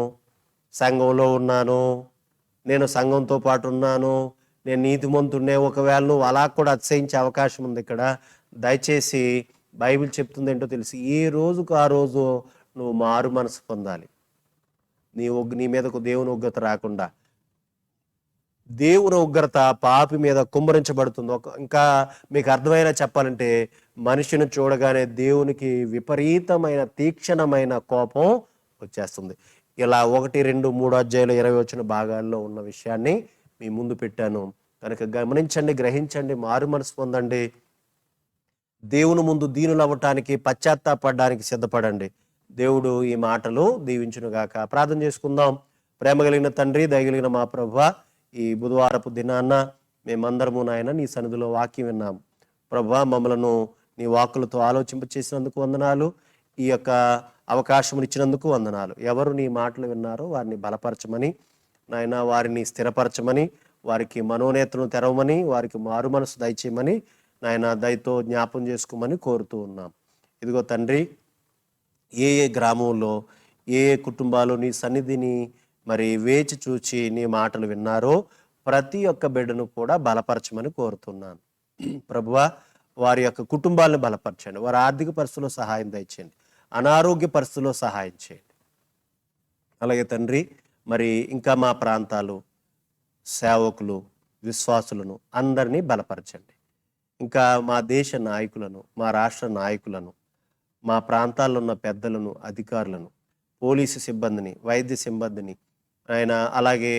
Speaker 1: సంఘంలో ఉన్నాను, నేను సంఘంతో పాటు ఉన్నాను, నేను నీతిమంతుడినే, ఒకవేళ నువ్వు అలా కూడా అతిశయించే అవకాశం ఉంది. ఇక్కడ దయచేసి బైబిల్ చెప్తుంది ఏంటో తెలిసి, ఏ రోజుకు ఆ రోజు నువ్వు మారు మనసు పొందాలి. నీ మీదకు దేవుని ఉగ్రత రాకుండా. దేవుని ఉగ్రత పాపి మీద కుమ్మరించబడుతుంది. ఇంకా మీకు అర్థమైనా చెప్పాలంటే, మనిషిని చూడగానే దేవునికి విపరీతమైన తీక్షణమైన కోపం వచ్చేస్తుంది. ఇలా 1, 2, 3 అధ్యాయులు 20 వచ్చిన భాగాల్లో ఉన్న విషయాన్ని మీ ముందు పెట్టాను. కనుక గమనించండి, గ్రహించండి, మారు మనసు పొందండి, దేవుని ముందు దీనులు అవ్వటానికి, పశ్చాత్తాపడడానికి సిద్ధపడండి. దేవుడు ఈ మాటలు దీవించునుగాక. ప్రార్థన చేసుకుందాం. ప్రేమ కలిగిన తండ్రి, దయగలిగిన మా ప్రభువా, ఈ బుధవారపు దినాన్న మేమందరము నాయన నీ సన్నిధిలో వాక్యం విన్నాం. ప్రభువా, మమ్మలను నీ వాక్కులతో ఆలోచింపచేసినందుకు వందనాలు. ఈ యొక్క అవకాశం ఇచ్చినందుకు వందనాలు. ఎవరు నీ మాటలు విన్నారో వారిని బలపరచమని నాయన, వారిని స్థిరపరచమని, వారికి మనోనేతను తెరవమని, వారికి మారు మనసు దయచేయమని నాయన దయతో జ్ఞాపం చేసుకోమని కోరుతూ ఉన్నాం. ఇదిగో తండ్రి, ఏ ఏ గ్రామంలో, ఏ ఏ కుటుంబాలు నీ సన్నిధిని మరి వేచి చూచి నీ మాటలు విన్నారో ప్రతి ఒక్క బిడ్డను కూడా బలపరచమని కోరుతున్నాను. ప్రభువా, వారి యొక్క కుటుంబాలను బలపరచండి, వారి ఆర్థిక పరిస్థితుల్లో సహాయం దయచేయండి, అనారోగ్య పరిస్థితుల్లో సహాయం చేయండి. అలాగే తండ్రి, మరి ఇంకా మా ప్రాంతాలు, సేవకులు, విశ్వాసులను అందరినీ బలపరచండి. ఇంకా మా దేశ నాయకులను, మా రాష్ట్ర నాయకులను, మా ప్రాంతాల్లో ఉన్న పెద్దలను, అధికారులను, పోలీసు సిబ్బందిని, వైద్య సిబ్బందిని, అలాగే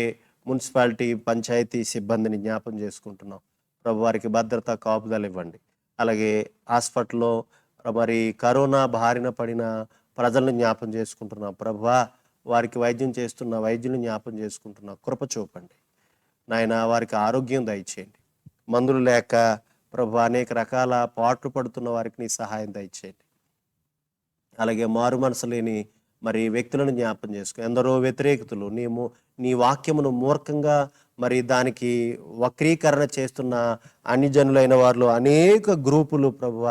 Speaker 1: మున్సిపాలిటీ, పంచాయతీ సిబ్బందిని జ్ఞాపం చేసుకుంటున్నాం. ప్రభు వారికి భద్రత, కాపుదల ఇవ్వండి. అలాగే హాస్పిటల్లో మరి కరోనా బారిన పడిన ప్రజలను జ్ఞాపం చేసుకుంటున్నాం. ప్రభువా, వారికి వైద్యం చేస్తున్న వైద్యులను జ్ఞాపం చేసుకుంటున్నాం. కృప చూపండి నాయన, వారికి ఆరోగ్యం దయచేయండి. మందులు లేక ప్రభు అనేక రకాల పాట్లు పడుతున్న వారికి నీ సహాయం దయచేయండి. అలాగే మారు మనసు లేని మరి వ్యక్తులను జ్ఞాపం చేసుకో. ఎందరో వ్యతిరేకతలు నీ వాక్యమును మూర్ఖంగా మరి దానికి వక్రీకరణ చేస్తున్న అన్యజనులైన వారిలో అనేక గ్రూపులు ప్రభువ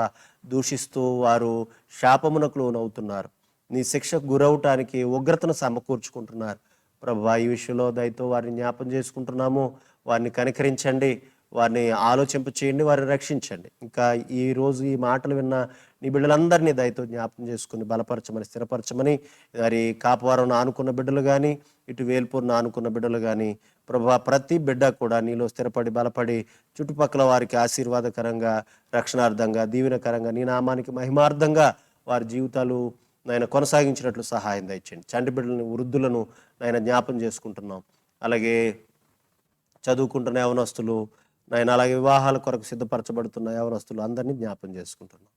Speaker 1: దూషిస్తూ వారు శాపమునకు లోనవుతున్నారు. నీ శిక్షకు గురవటానికి ఉగ్రతను సమకూర్చుకుంటున్నారు. ప్రభువా, ఈ విషయంలో దయతో వారిని జ్ఞాపం చేసుకుంటున్నాము. వారిని కనికరించండి, వారిని ఆలోచింప చేయండి, వారిని రక్షించండి. ఇంకా ఈ రోజు ఈ మాటలు విన్న నీ బిడ్డలందరినీ దయతో జ్ఞాపం చేసుకుని బలపరచమని, స్థిరపరచమని, మరి కాపవరం ఆనుకున్న బిడ్డలు కానీ, ఇటు వేల్పూర్ను ఆనుకున్న బిడ్డలు కానీ ప్రభువా, ప్రతి బిడ్డ కూడా నీలో స్థిరపడి బలపడి చుట్టుపక్కల వారికి ఆశీర్వాదకరంగా, రక్షణార్థంగా, దీవెనకరంగా, నీ నామానికి మహిమార్థంగా వారి జీవితాలు నాయన కొనసాగించినట్లు సహాయం దయచేయండి. చంటి బిడ్డలను, వృద్ధులను నాయన జ్ఞాపం చేసుకుంటున్నాం. అలాగే చదువుకుంటున్న యవనస్తులు నాయన, అలాగే వివాహాల కొరకు సిద్ధపరచబడుతున్న యవనస్తులు అందరినీ జ్ఞాపం చేసుకుంటున్నాం.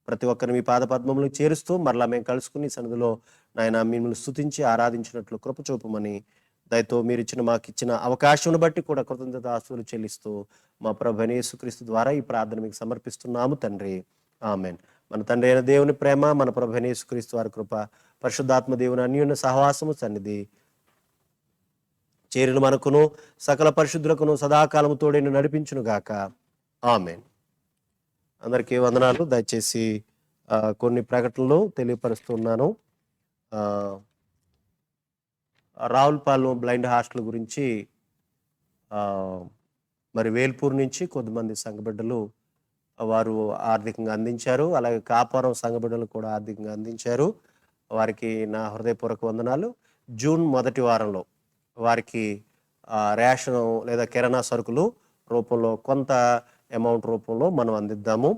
Speaker 1: ప్రతి ఒక్కరిని మీ పాద పద్మములకు చేరుస్తూ మరలా మేము కలుసుకుని సన్నిధిలో నాయన మిమ్మల్ని స్తుతించి ఆరాధించినట్లు కృప చూపమని దయతో మీరు మాకు ఇచ్చిన అవకాశం బట్టి కూడా కృతజ్ఞతాస్తుతులు చెల్లిస్తూ మా ప్రభువైన యేసుక్రీస్తు ద్వారా ఈ ప్రార్థన మీకు సమర్పిస్తున్నాము తండ్రి. ఆమెన్. మన తండ్రి అయిన దేవుని ప్రేమ, మన ప్రభువైన యేసుక్రీస్తు వారి కృప, పరిశుద్ధాత్మ దేవుని అన్యోన్య సహవాసము సన్నిధి చేరిన మనకును సకల పరిశుద్ధులకును సదాకాలము తోడైన నడిపించును గాక. ఆమెన్. అందరికీ వందనాలు. దయచేసి కొన్ని ప్రకటనలు తెలియపరుస్తున్నాను. రావులపాలెం బ్లైండ్ హాస్టల్ గురించి మరి వేల్పూర్ నుంచి కొద్దిమంది సంఘబిడ్డలు వారు ఆర్థికంగా అందించారు. అలాగే కాపురం సంఘబిడ్డలు కూడా ఆర్థికంగా అందించారు. వారికి నా హృదయపూర్వక వందనాలు. జూన్ మొదటి వారంలో వారికి రేషన్ లేదా కిరాణా సరుకులు రూపంలో కొంత అమౌంట్ రూపంలో మనం అందిద్దాము.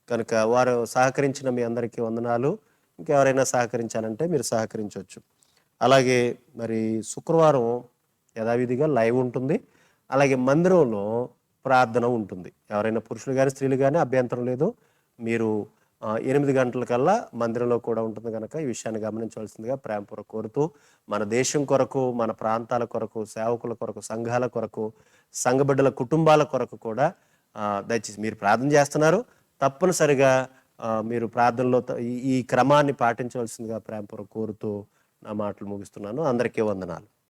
Speaker 1: కనుక వారు సహకరించిన మీ అందరికీ వందనాలు. ఇంకెవరైనా సహకరించాలంటే మీరు సహకరించవచ్చు. అలాగే మరి శుక్రవారం యథావిధిగా లైవ్ ఉంటుంది. అలాగే మందిరంలో ప్రార్థన ఉంటుంది. ఎవరైనా పురుషులు కానీ స్త్రీలు కానీ అభ్యంతరం లేదు. మీరు 8 గంటలకల్లా మందిరంలో కూడా ఉంటుంది. కనుక ఈ విషయాన్ని గమనించవలసిందిగా ప్రేమపూర్వక కోరుతూ, మన దేశం కొరకు, మన ప్రాంతాల కొరకు, సేవకుల కొరకు, సంఘాల కొరకు, సంఘబిడ్డల కుటుంబాల కొరకు కూడా దయచేసి మీరు ప్రార్థన చేస్తున్నారు. తప్పనిసరిగా మీరు ప్రార్థనలో ఈ క్రమాన్ని పాటించవలసిందిగా ప్రేమపూర్వక కోరుతూ నా మాటలు ముగిస్తున్నాను. అందరికీ వందనాలు.